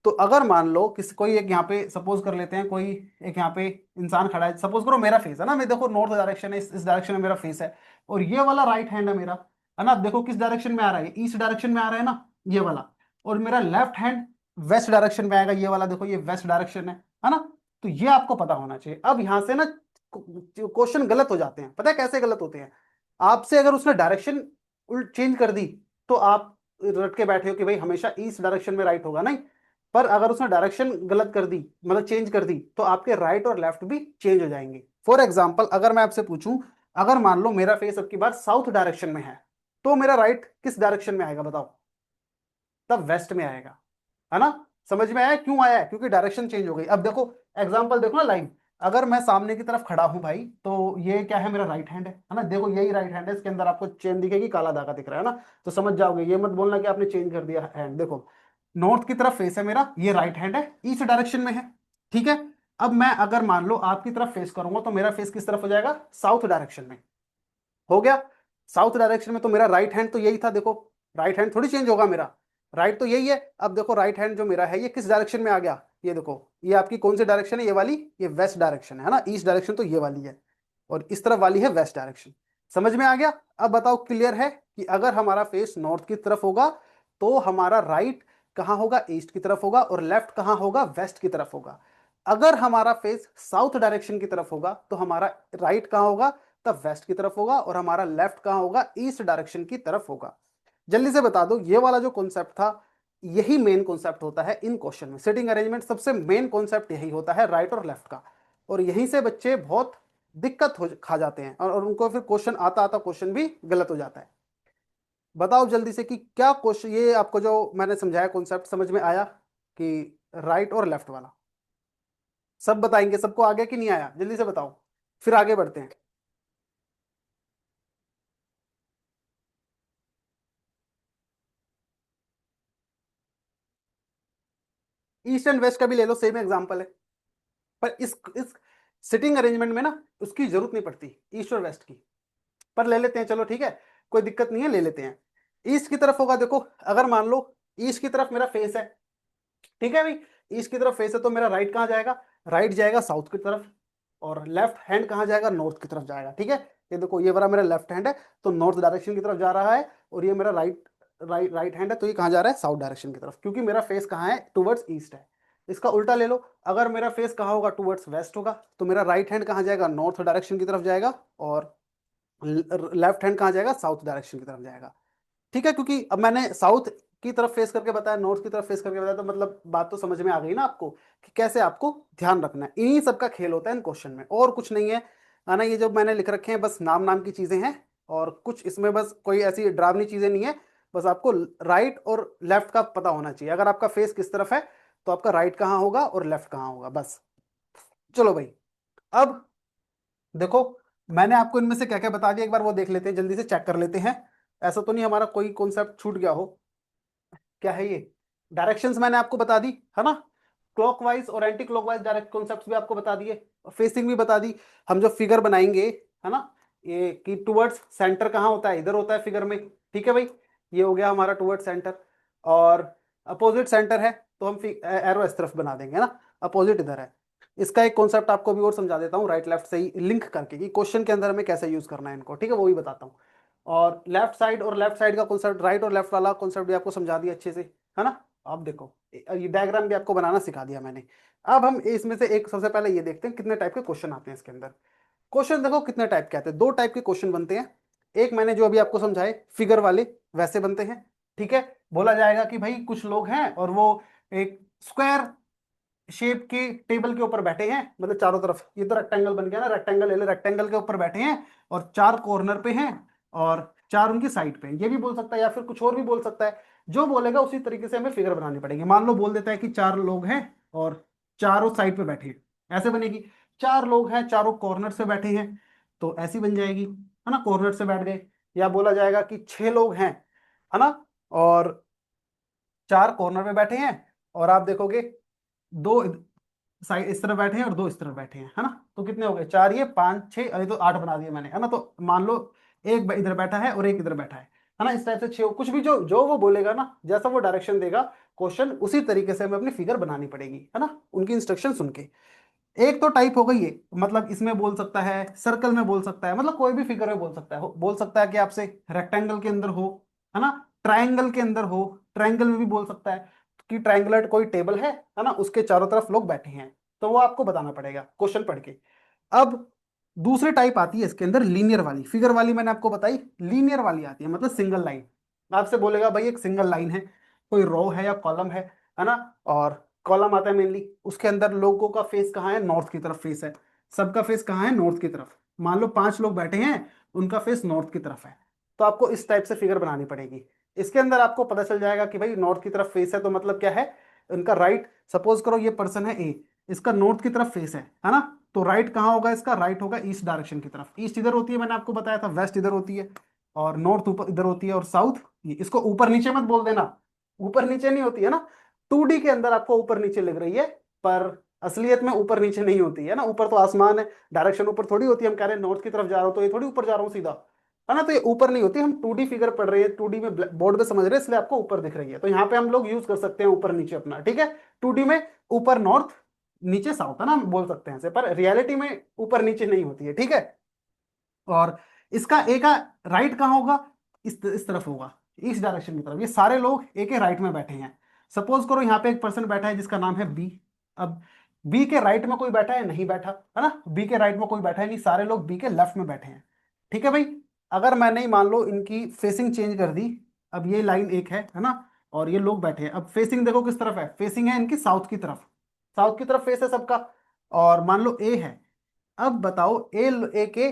तो अगर मान लो किसी कोई एक यहाँ पे सपोज कर लेते हैं, कोई एक यहाँ पे इंसान खड़ा है, सपोज करो मेरा फेस है ना, मैं देखो नॉर्थ डायरेक्शन है, इस डायरेक्शन में मेरा फेस है, और ये वाला राइट हैंड है मेरा, है ना। देखो किस डायरेक्शन में आ रहा है, ईस्ट डायरेक्शन में आ रहा है ना, ये वाला। और मेरा लेफ्ट हैंड वेस्ट डायरेक्शन में आएगा, ये वाला देखो ये वेस्ट डायरेक्शन है ना। तो ये आपको पता होना चाहिए। अब यहां से ना क्वेश्चन गलत हो जाते हैं, पता है कैसे गलत होते हैं? आपसे अगर उसने डायरेक्शन उल्ट चेंज कर दी तो आप रट के बैठे हो कि भाई हमेशा ईस्ट डायरेक्शन में राइट होगा, नहीं। पर अगर उसने डायरेक्शन गलत कर दी, मतलब चेंज कर दी, तो आपके राइट और लेफ्ट भी चेंज हो जाएंगे। फॉर एग्जाम्पल अगर मैं आपसे पूछूं, अगर मान लो मेरा फेस अब की बार साउथ डायरेक्शन में है, तो मेरा राइट किस डायरेक्शन में आएगा बताओ? तब वेस्ट में आएगा, है ना। समझ में आया क्यों आया है? क्योंकि डायरेक्शन चेंज हो गई। अब देखो एग्जांपल देखो ना लाइव, अगर मैं सामने की तरफ खड़ा हूं भाई, तो ये क्या है, मेरा राइट हैंड है ना। देखो यही राइट हैंड है, इसके अंदर आपको चेन दिखेगी, काला धागा दिख रहा है ना। तो समझ जाओगे, ये मत बोलना कि आपने चेंज कर दिया हैंड। देखो नॉर्थ की तरफ फेस है मेरा, ये राइट हैंड है, ईस्ट डायरेक्शन में है, ठीक है। अब मैं अगर मान लो आपकी तरफ फेस करूंगा तो मेरा फेस किस तरफ हो जाएगा? साउथ डायरेक्शन में। हो गया। साउथ डायरेक्शन में तो मेरा राइट हैंड तो यही था, देखो राइट हैंड थोड़ी चेंज होगा मेरा, राइट तो यही है। अब देखो राइट हैंड जो मेरा है ये किस डायरेक्शन में आ गया? ये देखो, ये आपकी कौन सी डायरेक्शन है, ये वाली, ये वेस्ट डायरेक्शन है ना। ईस्ट डायरेक्शन तो ये वाली है, और इस तरफ वाली है वेस्ट डायरेक्शन। समझ में आ गया? अब बताओ क्लियर है कि अगर हमारा फेस नॉर्थ की तरफ होगा तो हमारा राइट कहाँ होगा? ईस्ट की तरफ होगा, और लेफ्ट कहाँ होगा? वेस्ट की तरफ होगा। अगर हमारा फेस साउथ डायरेक्शन की तरफ होगा तो हमारा राइट कहाँ होगा? तब वेस्ट की तरफ होगा, और हमारा लेफ्ट कहाँ होगा? ईस्ट डायरेक्शन की तरफ होगा। जल्दी से बता दो, ये वाला जो कॉन्सेप्ट था, यही मेन कॉन्सेप्ट होता है इन क्वेश्चन में। सिटिंग अरेंजमेंट सबसे मेन कॉन्सेप्ट यही होता है, राइट और लेफ्ट का। और यहीं से बच्चे बहुत दिक्कत हो खा जाते हैं, और उनको फिर क्वेश्चन आता आता क्वेश्चन भी गलत हो जाता है। बताओ जल्दी से कि क्या क्वेश्चन, ये आपको जो मैंने समझाया कॉन्सेप्ट समझ में आया कि राइट और लेफ्ट वाला? सब बताएंगे, सबको आ गया कि नहीं आया? जल्दी से बताओ, फिर आगे बढ़ते हैं। ईस्ट एंड वेस्ट का भी ले लो, सेम एग्जांपल है। पर इस सिटिंग अरेंजमेंट में ना उसकी जरूरत नहीं पड़ती ईस्ट और वेस्ट की, पर ले लेते हैं, चलो ठीक है, कोई दिक्कत नहीं है, ले लेते हैं। ईस्ट की तरफ होगा, देखो अगर मान लो ईस्ट की तरफ मेरा फेस है, ठीक है भाई, ईस्ट की तरफ फेस है, तो मेरा राइट कहाँ जाएगा? राइट जाएगा साउथ की तरफ, और लेफ्ट हैंड कहाँ जाएगा? नॉर्थ की तरफ जाएगा, ठीक है। ये देखो ये वाला मेरा लेफ्ट हैंड है, तो नॉर्थ डायरेक्शन की तरफ जा रहा है, और ये मेरा राइट हैंड है, तो ये कहाँ जा रहा है? साउथ डायरेक्शन की तरफ, क्योंकि मेरा फेस कहाँ है? टुवर्ड्स ईस्ट है। इसका उल्टा ले लो, अगर मेरा फेस कहाँ होगा? टुवर्ड्स वेस्ट होगा, तो मेरा राइट हैंड कहाँ जाएगा? नॉर्थ डायरेक्शन की तरफ जाएगा, और लेफ्ट हैंड कहाँ जाएगा? साउथ डायरेक्शन की तरफ जाएगा, ठीक है। क्योंकि अब मैंने साउथ की तरफ फेस करके बताया, नॉर्थ की तरफ फेस करके बताया, तो मतलब बात तो समझ में आ गई ना आपको कि कैसे आपको ध्यान रखना है। इन्हीं सब का खेल होता है इन क्वेश्चन में, और कुछ नहीं है ना। ये जो मैंने लिख रखे हैं बस नाम नाम की चीजें हैं, और कुछ इसमें बस कोई ऐसी डरावनी चीजें नहीं है। बस आपको राइट और लेफ्ट का पता होना चाहिए, अगर आपका फेस किस तरफ है तो आपका राइट कहाँ होगा और लेफ्ट कहाँ होगा, बस। चलो भाई, अब देखो मैंने आपको इनमें से क्या क्या बता दिया, एक बार वो देख लेते हैं, जल्दी से चेक कर लेते हैं। ऐसा तो नहीं हमारा कोई कॉन्सेप्ट छूट गया हो? क्या है ये? डायरेक्शंस मैंने आपको बता दी, है ना। क्लॉकवाइज और एंटी क्लॉकवाइज डायरेक्ट कॉन्सेप्ट्स भी आपको बता दिए, और फेसिंग भी बता दी। हम जो फिगर बनाएंगे, है ना, ये कि टुवर्ड्स सेंटर कहाँ होता है? इधर होता है फिगर में, ठीक है भाई। ये हो गया हमारा टुवर्ड्स सेंटर, और अपोजिट सेंटर है तो हम एरो इस तरफ बना देंगे, है ना, अपोजिट इधर है। इसका एक कॉन्सेप्ट आपको भी और समझा देता हूँ राइट लेफ्ट से ही लिंक करके, कि क्वेश्चन के अंदर हमें कैसे यूज करना है इनको, ठीक है, वो भी बताता हूँ। और लेफ्ट साइड का कॉन्सेप्ट, राइट और लेफ्ट वाला कॉन्सेप्ट भी आपको समझा दिया अच्छे से, है ना। आप देखो ये डायग्राम भी आपको बनाना सिखा दिया मैंने। अब हम इसमें से एक सबसे पहले ये देखते हैं कितने टाइप के क्वेश्चन आते हैं इसके अंदर। क्वेश्चन देखो कितने टाइप के आते हैं, दो टाइप के क्वेश्चन बनते हैं। एक मैंने जो अभी आपको समझाए फिगर वाले, वैसे बनते हैं, ठीक है। बोला जाएगा कि भाई कुछ लोग हैं और वो एक स्क्वायर शेप के टेबल के ऊपर बैठे हैं, मतलब चारों तरफ, ये तो रेक्टेंगल बन गया ना, रेक्टेंगल ले ले, रेक्टेंगल के ऊपर बैठे हैं और चार कॉर्नर पे हैं और चार उनकी साइड पे हैं। ये भी बोल सकता है या फिर कुछ और भी बोल सकता है, जो बोलेगा उसी तरीके से हमें फिगर बनानी पड़ेगी। मान लो बोल देता है कि चार लोग हैं और चारों साइड पे बैठे हैं, ऐसे बनेगी। चार लोग हैं चारों कॉर्नर से बैठे हैं, तो ऐसी बन जाएगी, है ना, कॉर्नर से बैठ गए। या बोला जाएगा कि छह लोग हैं, है ना, और चार कॉर्नर पे बैठे हैं, और आप देखोगे दो साइड इस तरफ बैठे हैं और दो इस तरफ बैठे हैं, है ना। तो कितने हो गए, चार ये पांच छह, अरे तो आठ बना दिए मैंने, है ना। तो मान लो एक इधर बैठा है और एक इधर बैठा है ना, इस टाइप से छह, कुछ भी जो जो वो बोलेगा ना, जैसा वो डायरेक्शन देगा क्वेश्चन, उसी तरीके से हमें अपनी फिगर बनानी पड़ेगी, है ना, उनकी इंस्ट्रक्शन सुन के। एक तो टाइप हो गई ये, मतलब इसमें बोल सकता है, सर्कल में बोल सकता है, मतलब कोई भी फिगर में बोल सकता है, बोल सकता है कि आपसे रेक्टेंगल के अंदर हो, है ना, ट्रायंगल के अंदर हो, ट्रायंगल में भी बोल सकता है कि ट्रायंगुलर कोई टेबल है ना, उसके चारों तरफ लोग बैठे हैं, तो वो आपको बताना पड़ेगा क्वेश्चन पढ़ के। अब दूसरी टाइप आती है इसके अंदर लीनियर वाली, फिगर वाली मैंने आपको बताई, लीनियर वाली आती है मतलब सिंगल लाइन। आपसे बोलेगा भाई एक सिंगल लाइन है, कोई रो है या कॉलम है ना, और कॉलम आता है मेनली, उसके अंदर लोगों का फेस कहाँ है, नॉर्थ की तरफ फेस है, सबका फेस कहाँ है, नॉर्थ की तरफ। मान लो पांच लोग बैठे हैं, उनका फेस नॉर्थ की तरफ है, तो आपको इस टाइप से फिगर बनानी पड़ेगी। इसके अंदर आपको पता चल जाएगा कि भाई नॉर्थ की तरफ फेस है, तो मतलब क्या है, उनका राइट, सपोज करो ये पर्सन है ए, इसका नॉर्थ की तरफ फेस है ना, तो राइट कहाँ होगा इसका, राइट होगा ईस्ट डायरेक्शन की तरफ। ईस्ट इधर होती है, मैंने आपको बताया था, वेस्ट इधर होती है, और नॉर्थ ऊपर इधर होती है, और साउथ, इसको ऊपर नीचे मत बोल देना, ऊपर नीचे नहीं होती है ना, 2D के अंदर आपको ऊपर नीचे लग रही है, पर असलियत में ऊपर नीचे नहीं होती है ना, ऊपर तो आसमान है, डायरेक्शन ऊपर थोड़ी होती है, हम कह रहे हैं नॉर्थ की तरफ जा रहा हूं तो ये थोड़ी ऊपर जा रहा हूँ सीधा, है ना, तो ये ऊपर नहीं होती, हम 2D फिगर पढ़ रहे हैं, 2D में बोर्ड पे समझ रहे हैं, इसलिए आपको ऊपर दिख रही है, तो यहाँ पे हम लोग यूज कर सकते हैं ऊपर नीचे अपना, ठीक है। 2D में ऊपर नॉर्थ नीचे साउथ, है ना, हम बोल सकते हैं ऐसे, पर रियलिटी में ऊपर नीचे नहीं होती है, ठीक है। और इसका ए का राइट कहाँ होगा, इस तरफ होगा, इस डायरेक्शन की तरफ। ये सारे लोग ए के राइट में बैठे हैं। सपोज करो यहाँ पे एक पर्सन बैठा है जिसका नाम है बी। अब बी के राइट में कोई बैठा है, नहीं बैठा, है ना, बी के राइट में कोई बैठा है नहीं, सारे लोग बी के लेफ्ट में बैठे हैं, ठीक है भाई। अगर मैंने मान लो इनकी फेसिंग चेंज कर दी, अब ये लाइन एक है ना, और ये लोग बैठे हैं, अब फेसिंग देखो किस तरफ है, फेसिंग है इनकी साउथ की तरफ, साउथ की तरफ फेस है सबका, और मान लो ए है। अब बताओ ए के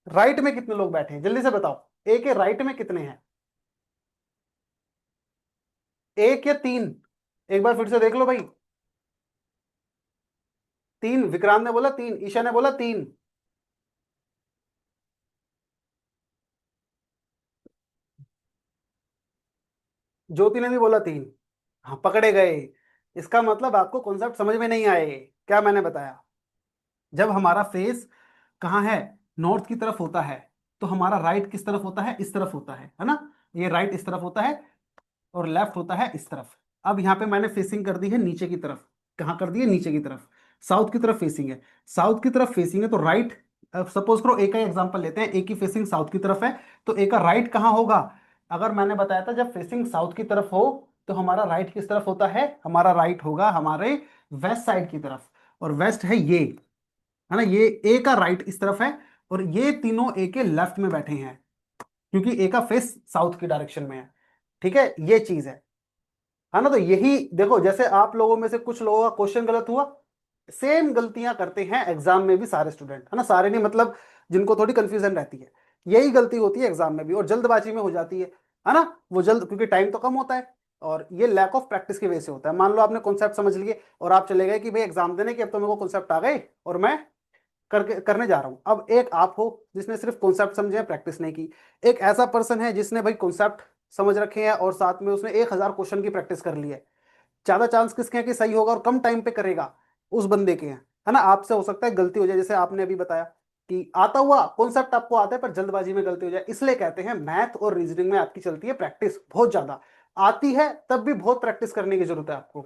राइट में कितने लोग बैठे हैं, जल्दी से बताओ, ए के राइट में कितने हैं, एक या तीन, एक बार फिर से देख लो भाई। तीन, विक्रांत ने बोला तीन, ईशा ने बोला तीन, ज्योति ने भी बोला तीन। हाँ, पकड़े गए। इसका मतलब आपको कॉन्सेप्ट समझ में नहीं आए, क्या मैंने बताया, जब हमारा फेस कहाँ है, नॉर्थ की तरफ होता है, तो हमारा राइट किस तरफ होता है, इस तरफ होता है ना, ये राइट इस तरफ होता है और लेफ्ट होता है इस तरफ। अब यहाँ पे मैंने फेसिंग कर दी है नीचे की तरफ, कहाँ कर दी है, नीचे की तरफ, साउथ की तरफ फेसिंग है, साउथ की तरफ फेसिंग है तो राइट। अब सपोज करो ए का एग्जांपल लेते हैं, ए की फेसिंग साउथ की तरफ है, तो ए का राइट कहाँ होगा। अगर मैंने बताया था जब फेसिंग साउथ की तरफ हो, तो हमारा राइट किस तरफ होता है, हमारा राइट होगा हमारे वेस्ट साइड की तरफ, और वेस्ट है ये, है ना, ये ए का राइट इस तरफ है, और ये तीनों ए के लेफ्ट में बैठे हैं, क्योंकि ए का फेस साउथ की डायरेक्शन में है, ठीक है, ये चीज है ना। तो यही देखो, जैसे आप लोगों में से कुछ लोगों का क्वेश्चन गलत हुआ, सेम गलतियां करते हैं एग्जाम में भी सारे स्टूडेंट, है ना, सारे नहीं मतलब जिनको थोड़ी कंफ्यूजन रहती है, यही गलती होती है एग्जाम में भी, और जल्दबाजी में हो जाती है ना, वो जल्द, क्योंकि टाइम तो कम होता है, और ये लैक ऑफ प्रैक्टिस की वजह से होता है। मान लो आपने कॉन्सेप्ट समझ लिए और आप चले गए कि भाई एग्जाम देने के, अब तो मेरे को कॉन्सेप्ट आ गए और मैं करने जा रहा हूं। अब एक आप हो जिसने सिर्फ कॉन्सेप्ट समझे, प्रैक्टिस नहीं की, एक ऐसा पर्सन है जिसने भाई कॉन्सेप्ट समझ रखे हैं और साथ में उसने 1,000 क्वेश्चन की प्रैक्टिस कर ली है। ज्यादा चांस किसके हैं कि सही होगा और कम टाइम पे करेगा, उस बंदे के हैं, है ना। आपसे हो सकता है गलती हो जाए, जैसे आपने अभी बताया कि आता हुआ कॉन्सेप्ट आपको आता है पर जल्दबाजी में गलती हो जाए, इसलिए कहते हैं मैथ और रीजनिंग में आपकी चलती है प्रैक्टिस बहुत ज्यादा। आती है तब भी बहुत प्रैक्टिस करने की जरूरत है आपको,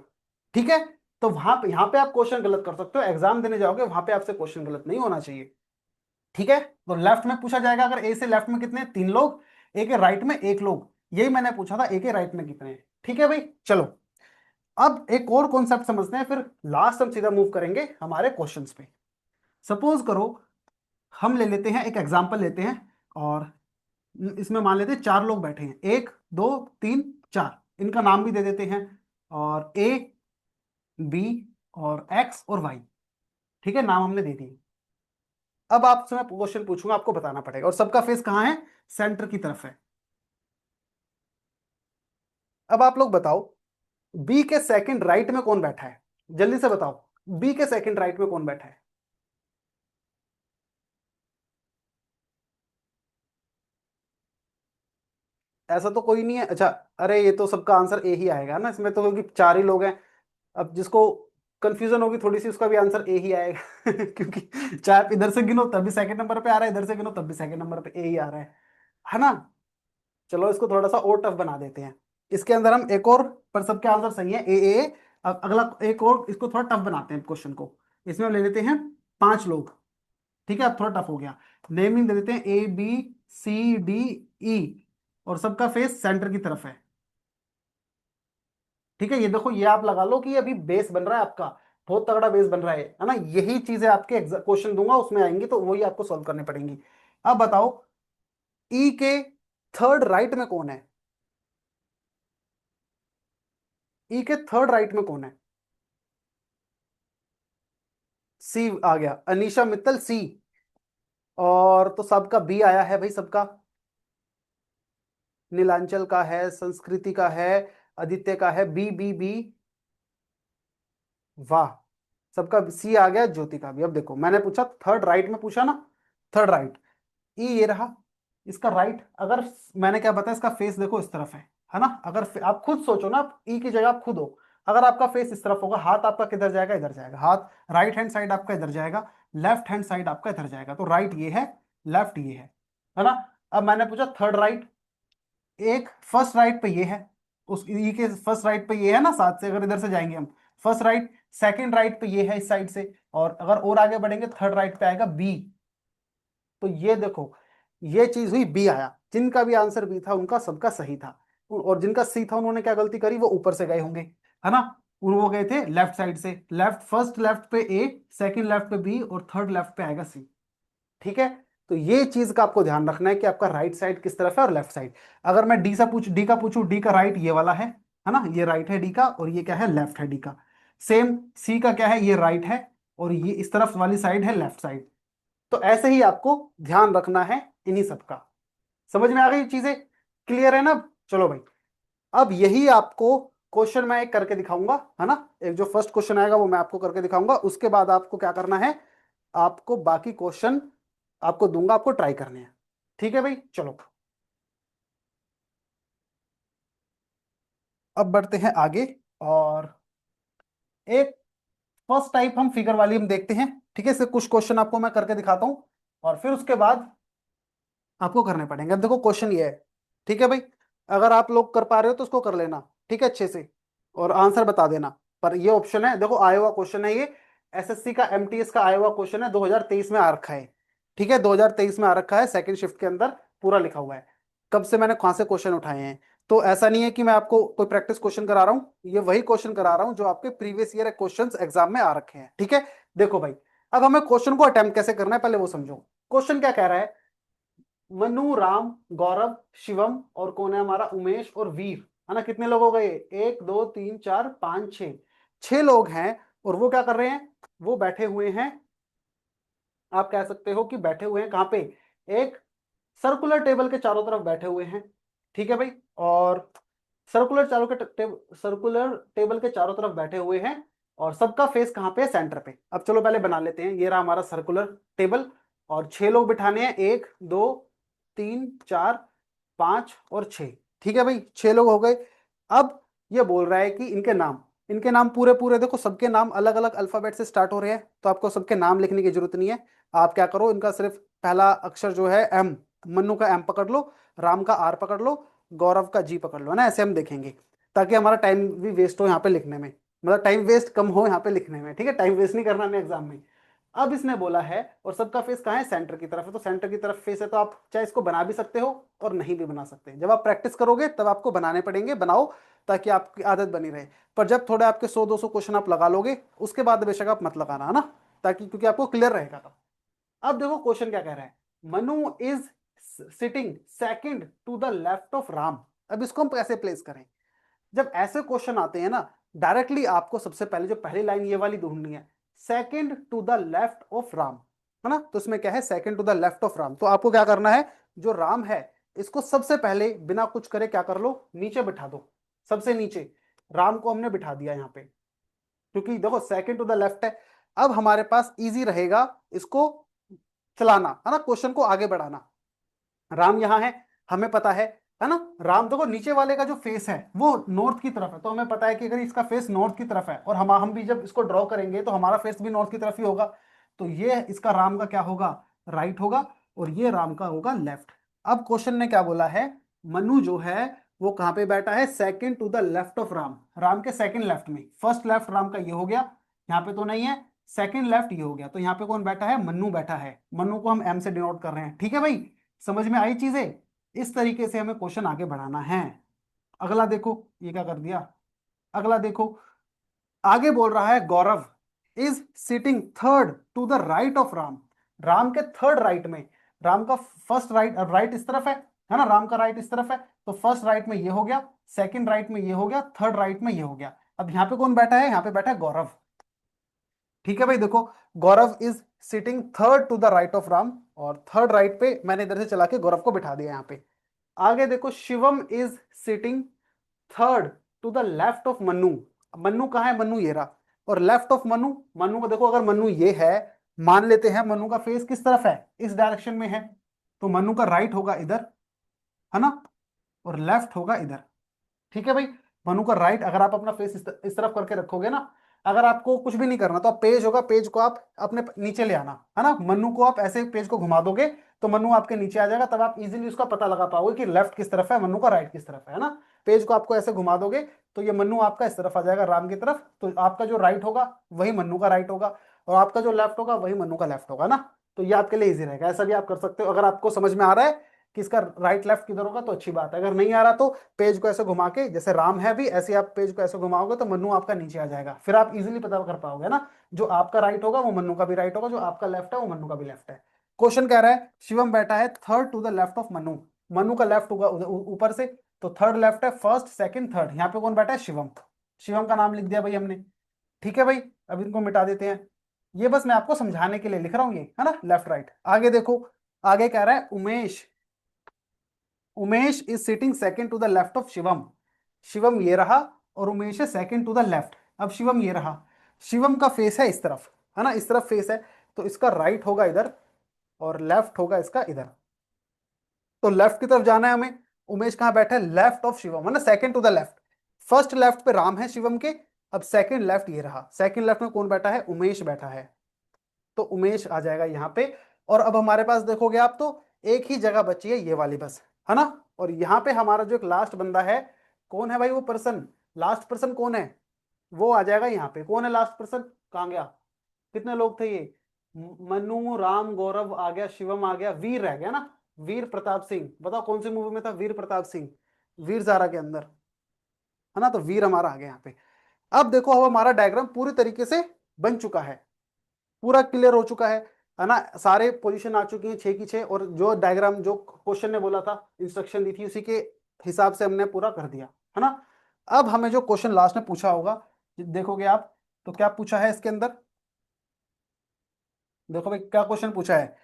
ठीक है। तो वहां पे, यहाँ पे आप क्वेश्चन गलत कर सकते हो, एग्जाम देने जाओगे वहां पे आपसे क्वेश्चन गलत नहीं होना चाहिए। ठीक है, तो लेफ्ट में पूछा जाएगा, अगर ए से लेफ्ट में कितने, 3 लोग, ए के राइट में 1 लोग, यही मैंने पूछा था, ए के राइट में कितने हैं। ठीक है भाई, चलो अब एक और कॉन्सेप्ट समझते हैं, फिर लास्ट हम सीधा मूव करेंगे हमारे क्वेश्चंस पे। सपोज करो, हम ले लेते हैं एक एग्जांपल लेते हैं, और इसमें मान लेते हैं 4 लोग बैठे हैं, 1 2 3 4, इनका नाम भी दे देते हैं, और ए, बी, और एक्स और वाई। ठीक है, नाम हमने दे दिए। अब आपसे मैं क्वेश्चन पूछूंगा, आपको बताना पड़ेगा, और सबका फेस कहाँ है, सेंटर की तरफ है। अब आप लोग बताओ, बी के सेकंड राइट में कौन बैठा है, जल्दी से बताओ, बी के सेकंड राइट में कौन बैठा है। ऐसा तो कोई नहीं है, अच्छा, अरे ये तो सबका आंसर ए ही आएगा ना इसमें तो, क्योंकि 4 ही लोग हैं। अब जिसको कंफ्यूजन होगी थोड़ी सी, उसका भी आंसर ए ही आएगा क्योंकि चाहे आप इधर से गिनो तब भी सेकंड नंबर पे आ रहा है, इधर से गिनो तब भी सेकंड नंबर पे ए ही आ रहा है ना। चलो इसको थोड़ा सा और टफ बना देते हैं, इसके अंदर हम एक और, पर सबके आंसर सही है, ए। अब अगला एक और, इसको थोड़ा टफ बनाते हैं क्वेश्चन को। इसमें हम ले लेते हैं 5 लोग। ठीक है, अब थोड़ा टफ हो गया। नेमिंग दे देते हैं ABCDE, और सबका फेस सेंटर की तरफ है। ठीक है, ये देखो, ये आप लगा लो कि ये अभी बेस बन रहा है आपका, बहुत तगड़ा बेस बन रहा है ना। यही चीजें आपके क्वेश्चन दूंगा उसमें आएंगी, तो वही आपको सॉल्व करनी पड़ेंगी। अब बताओ, ई के थर्ड राइट में कौन है, ई के थर्ड राइट में कौन है। सी आ गया, अनीशा मित्तल सी, और तो सबका बी आया है भाई, सबका, नीलांचल का है, संस्कृति का है, आदित्य का है, बी बी बी, वाह, सबका सी आ गया, ज्योति का भी। अब देखो, मैंने पूछा थर्ड राइट में पूछा ना, थर्ड राइट, ई ये रहा, इसका राइट, अगर मैंने क्या बताया, इसका फेस देखो इस तरफ है ना। अगर आप खुद सोचो ना, आप ई की जगह आप खुद हो, अगर आपका फेस इस तरफ होगा, हाथ आपका किधर जाएगा, इधर जाएगा, हाथ राइट हैंड साइड आपका इधर जाएगा, लेफ्ट हैंड साइड आपका इधर जाएगा, तो राइट ये है, लेफ्ट ये है ना। अब मैंने पूछा थर्ड राइट, एक फर्स्ट राइट पे ये है, उस ई के फर्स्ट राइट पे ये है ना, साथ से अगर इधर से जाएंगे हम, फर्स्ट राइट, सेकंड राइट पे ये है इस साइड से, और अगर और आगे बढ़ेंगे थर्ड राइट पे आएगा बी। तो ये देखो, ये चीज हुई, बी आया, जिनका भी आंसर बी था उनका सबका सही था, और जिनका सी था उन्होंने क्या गलती करी, वो ऊपर से गए होंगे, है ना। वो गए थे लेफ्ट साइड से, लेफ्ट, फर्स्ट लेफ्ट पे ए, सेकंड लेफ्ट पे बी, और थर्ड लेफ्ट पे आएगा सी। ठीक है, तो ये चीज का आपको ध्यान रखना है कि आपका राइट साइड किस तरफ है और लेफ्ट साइड। अगर मैं डी का पूछूं, डी का राइट ये वाला है ना, ये राइट है डी का, और ये क्या है, लेफ्ट है डी का। सेम सी का क्या है, ये राइट है, और ये इस तरफ वाली साइड है लेफ्ट साइड। तो ऐसे ही आपको ध्यान रखना है इन्हीं सबका। समझ में आ गई चीजें, क्लियर है ना। चलो भाई, अब यही आपको क्वेश्चन मैं एक करके दिखाऊंगा, है ना। एक जो फर्स्ट क्वेश्चन आएगा वो मैं आपको करके दिखाऊंगा, उसके बाद आपको क्या करना है, आपको बाकी क्वेश्चन आपको दूंगा, आपको ट्राई करने हैं। ठीक है भाई, चलो अब बढ़ते हैं आगे, और एक फर्स्ट टाइप हम फिगर वाली हम देखते हैं। ठीक है, इससे कुछ क्वेश्चन आपको मैं करके दिखाता हूं, और फिर उसके बाद आपको करने पड़ेंगे। अब देखो क्वेश्चन ये है, ठीक है भाई, अगर आप लोग कर पा रहे हो तो उसको कर लेना, ठीक है, अच्छे से, और आंसर बता देना। पर ये ऑप्शन है, देखो आया हुआ क्वेश्चन है ये, एसएससी का, एमटीएस का आया हुआ क्वेश्चन है, 2023 में आ रखा है। ठीक है, 2023 में आ रखा है, सेकंड शिफ्ट के अंदर पूरा लिखा हुआ है, कब से मैंने कहाँ से क्वेश्चन उठाए हैं। तो ऐसा नहीं है कि मैं आपको कोई प्रैक्टिस क्वेश्चन करा रहा हूँ, ये वही क्वेश्चन करा रहा हूँ जो आपके प्रीवियस ईयर क्वेश्चन एग्जाम में आ रखे हैं। ठीक है, देखो भाई, अब हमें क्वेश्चन को अटेम्प्ट कैसे करना है पहले वो समझो। क्वेश्चन क्या कह रहा है, मनु, राम, गौरव, शिवम, और कौन है हमारा, उमेश और वीर, है ना। कितने लोग हो गए, 1 2 3 4 5 6, 6 लोग हैं, और वो क्या कर रहे हैं, वो बैठे हुए हैं, आप कह सकते हो कि बैठे हुए हैं कहाँ पे, एक सर्कुलर टेबल के चारों तरफ बैठे हुए हैं। ठीक है भाई, और सर्कुलर टेबल के चारों तरफ बैठे हुए हैं, और सबका फेस कहाँ पे है, सेंटर पे। अब चलो पहले बना लेते हैं, ये रहा हमारा सर्कुलर टेबल, और 6 लोग बिठाने हैं, 1 2 3 4 5 और 6। ठीक है भाई, 6 लोग हो गए। अब ये बोल रहा है कि इनके नाम पूरे पूरे देखो, सबके नाम अलग अलग अल्फाबेट से स्टार्ट हो रहे हैं, तो आपको सबके नाम लिखने की जरूरत नहीं है। आप क्या करो, इनका सिर्फ पहला अक्षर जो है एम, मन्नू का एम पकड़ लो, राम का आर पकड़ लो, गौरव का जी पकड़ लो, है ना, ऐसे हम देखेंगे, ताकि हमारा टाइम भी वेस्ट हो यहाँ पे लिखने में। मतलब टाइम वेस्ट कम हो यहाँ पे लिखने में, ठीक है, टाइम वेस्ट नहीं करना हमें एग्जाम में। अब इसने बोला है और सबका फेस कहाँ है, सेंटर की तरफ है, तो सेंटर की तरफ फेस है तो आप चाहे इसको बना भी सकते हो और नहीं भी बना सकते। जब आप प्रैक्टिस करोगे तब आपको बनाने पड़ेंगे, बनाओ ताकि आपकी आदत बनी रहे। पर जब थोड़े आपके 100-200 क्वेश्चन आप लगा लोगे उसके बाद बेशक आप मत लगाना, है ना, ताकि क्योंकि आपको क्लियर रहेगा तब। अब देखो क्वेश्चन क्या कह रहा है, Manu is sitting second to the left of Ram. अब इसको हम कैसे प्लेस करें। जब ऐसे क्वेश्चन आते हैं ना, डायरेक्टली आपको सबसे पहले जो पहली लाइन ये वाली ढूंढनी है, second to the left of Ram, है ना, तो इसमें क्या है, second to the left of Ram. तो आपको क्या करना है, जो राम है इसको सबसे पहले बिना कुछ करे क्या कर लो, नीचे बिठा दो, सबसे नीचे राम को हमने बिठा दिया यहाँ पे, क्योंकि देखो सेकंड टू द लेफ्ट है। अब हमारे पास इजी रहेगा इसको चलाना, है ना, क्वेश्चन को आगे बढ़ाना। राम यहां है, हमें पता है ना, राम देखो नीचे वाले का जो फेस है वो नॉर्थ की तरफ है, तो हमें पता है कि अगर इसका फेस नॉर्थ की तरफ है और हम भी जब इसको ड्रॉ करेंगे तो हमारा फेस भी नॉर्थ की तरफ ही होगा, तो ये इसका राम का क्या होगा, राइट होगा, और ये राम का होगा लेफ्ट। अब क्वेश्चन ने क्या बोला है, मनु जो है वो कहां पे बैठा है, second to the left of Ram, Ram के सेकंड लेफ्ट में। फर्स्ट लेफ्ट राम का ये हो गया, यहाँ पे तो नहीं है, सेकंड लेफ्ट ये हो गया, तो यहाँ पे कौन बैठा है, मन्नू बैठा है, मन्नू को हम एम से डिनोट कर रहे हैं, ठीक है भाई, समझ में आई चीजें। इस तरीके से हमें क्वेश्चन आगे बढ़ाना है। अगला देखो ये क्या कर दिया, अगला देखो, आगे बोल रहा है Gaurav is sitting third to the right of Ram, Ram के थर्ड राइट में। राम का फर्स्ट राइट, राइट इस तरफ है ना, राम का राइट इस तरफ है, तो फर्स्ट राइट में ये हो गया, सेकंड राइट में ये हो गया, थर्ड राइट में ये हो गया। अब यहाँ पे कौन बैठा है, यहाँ पे बैठा है गौरव, ठीक है भाई। देखो Gaurav is sitting third to the right of Ram, और थर्ड राइट पे मैंने इधर से चला के गौरव को बिठा दिया यहाँ पे। आगे देखो Shivam is sitting third to the left of Mannu, Mannu कहाँ है, मन्नू ये रहा, और लेफ्ट ऑफ मन्नू, मन्नू को देखो, अगर मन्नू ये है, मान लेते हैं मन्नू का फेस किस तरफ है, इस डायरेक्शन में है, तो मन्नू का राइट होगा इधर, है ना, और लेफ्ट होगा इधर, ठीक है भाई। मनु का राइट, अगर आप अपना फेस इस तरफ करके रखोगे ना, अगर आपको कुछ भी नहीं करना तो आप पेज होगा, पेज को आप अपने नीचे ले आना, है ना, मन्नू को आप ऐसे पेज को घुमा दोगे तो मन्नू आपके नीचे आ जाएगा, तब आप इजीली उसका पता लगा पाओगे कि लेफ्ट किस तरफ है, मन्नू का राइट किस तरफ है ना। पेज को आपको ऐसे घुमा दोगे तो ये मन्नू आपका इस तरफ आ जाएगा, राम की तरफ, तो आपका जो राइट होगा वही मन्नू का राइट होगा, और आपका जो लेफ्ट होगा वही मन्नू का लेफ्ट होगा ना। तो ये आपके लिए इजी रहेगा, ऐसा भी आप कर सकते हो। अगर आपको समझ में आ रहा है कि इसका राइट लेफ्ट किधर होगा तो अच्छी बात है, अगर नहीं आ रहा तो पेज को ऐसे घुमा के, जैसे राम है भी ऐसे आप पेज को ऐसे घुमाओगे तो मन्नू आपका नीचे आ जाएगा, फिर आप इजीली पता कर पाओगे ना, जो आपका राइट होगा वो मन्नू का भी राइट होगा, जो आपका लेफ्ट है वो मन्नू का भी लेफ्ट है। क्वेश्चन कह रहा है शिवम बैठा है third to the left of Mannu, Mannu का लेफ्ट होगा ऊपर से, तो थर्ड लेफ्ट है, फर्स्ट सेकंड थर्ड, यहाँ पे कौन बैठा है, शिवम, शिवम का नाम लिख दिया भाई हमने, ठीक है भाई। अब इनको मिटा देते हैं, ये बस मैं आपको समझाने के लिए लिख रहा हूँ ये, है ना, लेफ्ट राइट। आगे देखो, आगे कह रहा है Umesh, Umesh is sitting second to the left of Shivam, Shivam ये रहा और उमेश है सेकंड टू द लेफ्ट। अब शिवम ये रहा, शिवम का फेस है इस तरफ, है ना, इस तरफ फेस है, तो इसका राइट होगा इधर और लेफ्ट होगा इसका इधर, तो लेफ्ट की तरफ जाना है हमें। उमेश कहाँ बैठा है, लेफ्ट ऑफ शिवम, है ना, second to the left. First left पे राम है शिवम के, अब सेकंड लेफ्ट ये रहा, सेकंड लेफ्ट में कौन बैठा है, उमेश बैठा है, तो उमेश आ जाएगा यहाँ पे। और अब हमारे पास देखोगे आप तो एक ही जगह बची है ये वाली बस, है ना, और यहाँ पे हमारा जो एक लास्ट बंदा है, कौन है भाई वो पर्सन, लास्ट पर्सन कौन है, वो आ जाएगा यहाँ पे। कौन है लास्ट पर्सन, कहाँ गया, कितने लोग थे ये, मनु, राम, गौरव आ गया, शिवम आ गया, वीर रह गया ना, वीर प्रताप सिंह, बताओ कौन सी मूवी में था वीर प्रताप सिंह, वीर ज़ारा के अंदर, है ना, तो वीर हमारा आ गया यहाँ पे। अब देखो अब हमारा डायग्राम पूरी तरीके से बन चुका है, पूरा क्लियर हो चुका है ना, सारे पोजीशन आ चुकी हैं 6 की 6, और जो डायग्राम जो क्वेश्चन ने बोला था, इंस्ट्रक्शन दी थी, उसी के हिसाब से हमने पूरा कर दिया, है ना। अब हमें जो क्वेश्चन लास्ट में पूछा होगा, देखोगे आप तो क्या पूछा है इसके अंदर, देखो भाई क्या क्वेश्चन पूछा है,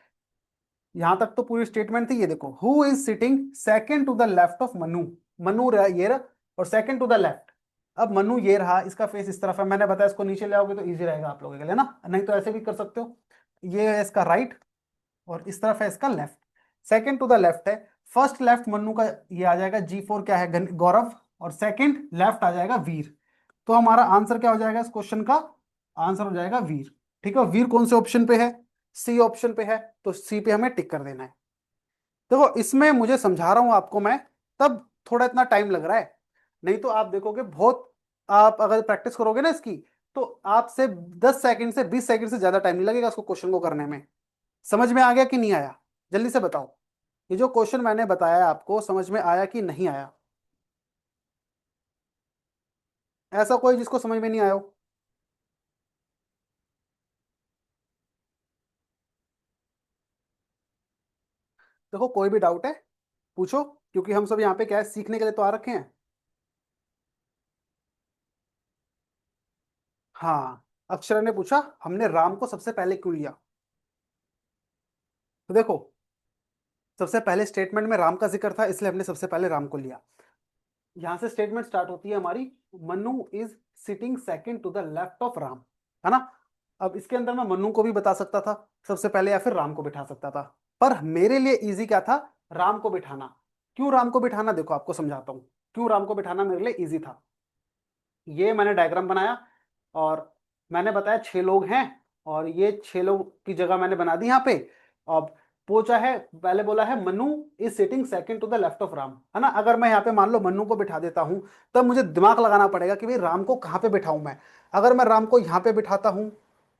यहां तक तो पूरी स्टेटमेंट थी, ये देखो, who is sitting second to the left of Manu, Manu रहा ये रहा, और सेकंड टू द लेफ्ट। अब मनु ये रहा, इसका फेस इस तरफ है, मैंने बताया इसको नीचे ले आओगे तो इजी रहेगा आप लोगों के लिए ना, नहीं तो ऐसे भी कर सकते हो। ये है इसका राइट और इस तरफ है इसका left, second to the left है। फर्स्ट लेफ्ट मन्नू का ये आ जाएगा G4 क्या है, गौरव, और सेकंड लेफ्ट आ जाएगा वीर। तो हमारा आंसर क्या हो जाएगा इस क्वेश्चन का, आंसर हो जाएगा वीर, ठीक है। वीर कौन से ऑप्शन पे है, सी ऑप्शन पे है, तो सी पे हमें टिक कर देना है। देखो इसमें मुझे समझा रहा हूं आपको मैं, तब थोड़ा इतना टाइम लग रहा है, नहीं तो आप देखोगे बहुत आप अगर प्रैक्टिस करोगे ना इसकी, तो आपसे 10 सेकंड से 20 सेकंड से ज्यादा टाइम नहीं लगेगा उसको क्वेश्चन को करने में। समझ में आ गया कि नहीं आया? जल्दी से बताओ, ये जो क्वेश्चन मैंने बताया आपको समझ में आया कि नहीं आया? ऐसा कोई जिसको समझ में नहीं आया हो? देखो कोई भी डाउट है पूछो, क्योंकि हम सब यहाँ पे क्या है, सीखने के लिए तो आ रखे हैं। हाँ, अक्षरा ने पूछा हमने राम को सबसे पहले क्यों लिया। तो देखो, सबसे पहले स्टेटमेंट में राम का जिक्र था, इसलिए हमने सबसे पहले राम को लिया। यहां से स्टेटमेंट स्टार्ट होती है हमारी, Manu is sitting second to the left of Ram, है ना। अब इसके अंदर मैं मनु को भी बता सकता था सबसे पहले, या फिर राम को बिठा सकता था, पर मेरे लिए इजी क्या था, राम को बिठाना। क्यों राम को बिठाना, देखो आपको समझाता हूं क्यों राम को बिठाना मेरे लिए इजी था। ये मैंने डायग्राम बनाया, और मैंने बताया 6 लोग हैं, और ये 6 लोग की जगह मैंने बना दी यहाँ पे। अब पूछा है, पहले बोला है Manu is sitting second to the left of Ram, है ना। अगर मैं यहाँ पे मान लो मनु को बिठा देता हूँ, तब मुझे दिमाग लगाना पड़ेगा कि भाई राम को कहाँ पे बिठाऊं मैं। अगर मैं राम को यहाँ पे बिठाता हूँ,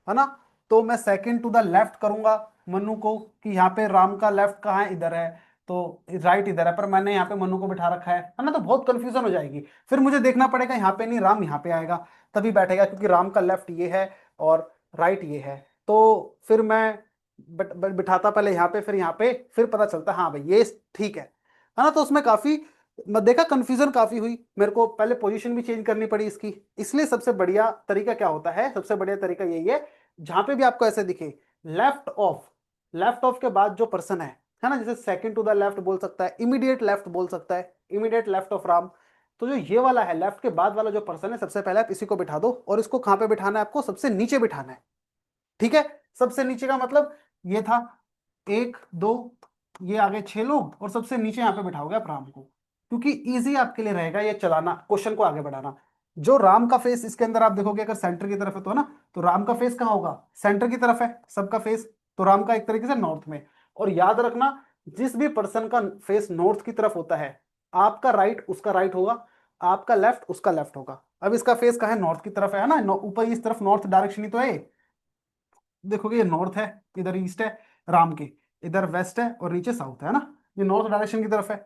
है ना, तो मैं सेकंड टू द लेफ्ट करूंगा मनु को, कि यहाँ पे राम का लेफ्ट कहाँ है, इधर है, तो राइट इधर है, पर मैंने यहाँ पे मनु को बिठा रखा है ना, तो बहुत कंफ्यूजन हो जाएगी। फिर मुझे देखना पड़ेगा यहाँ पे नहीं, राम यहाँ पे आएगा तभी बैठेगा, क्योंकि राम का लेफ्ट ये है और राइट ये है। तो फिर मैं बिठाता पहले यहाँ पे, फिर यहाँ पे, फिर पता चलता हाँ भाई ये ठीक है ना। तो उसमें काफी मैं देखा कंफ्यूजन काफी हुई, मेरे को पहले पोजीशन भी चेंज करनी पड़ी इसकी। इसलिए सबसे बढ़िया तरीका क्या होता है, सबसे बढ़िया तरीका यही है, जहां पे भी आपको ऐसे दिखे लेफ्ट ऑफ, लेफ्ट ऑफ के बाद जो पर्सन है ना, जैसे सेकंड टू द लेफ्ट बोल सकता है, इमीडिएट लेफ्ट बोल सकता है, इमीडिएट लेफ्ट ऑफ राम। तो जो ये वाला है लेफ्ट के बाद वाला जो पर्सन है, सबसे पहले आप इसी को बिठा दो, और इसको कहां पे बिठाना है, आपको सबसे नीचे बिठाना है। ठीक है, सबसे नीचे का मतलब ये था, एक दो, ये आगे 6 लोग, और सबसे नीचे यहाँ पे बिठाओगे आप राम को, क्योंकि इजी आपके लिए रहेगा ये चलाना, क्वेश्चन को आगे बढ़ाना। जो राम का फेस इसके अंदर आप देखोगे, अगर सेंटर की तरफ है तो, है ना, तो राम का फेस कहाँ होगा, सेंटर की तरफ है सबका फेस, तो राम का एक तरीके से नॉर्थ में। और याद रखना, जिस भी पर्सन का फेस नॉर्थ की तरफ होता है, आपका राइट उसका राइट होगा, आपका लेफ्ट उसका लेफ्ट होगा। अब इसका फेस कहाँ है, नॉर्थ की तरफ है ना, ऊपर इस तरफ नॉर्थ डायरेक्शन ही तो है। देखोगे ये नॉर्थ है, इधर ईस्ट है राम के, इधर वेस्ट है, और नीचे साउथ है ना, ये नॉर्थ डायरेक्शन की तरफ है।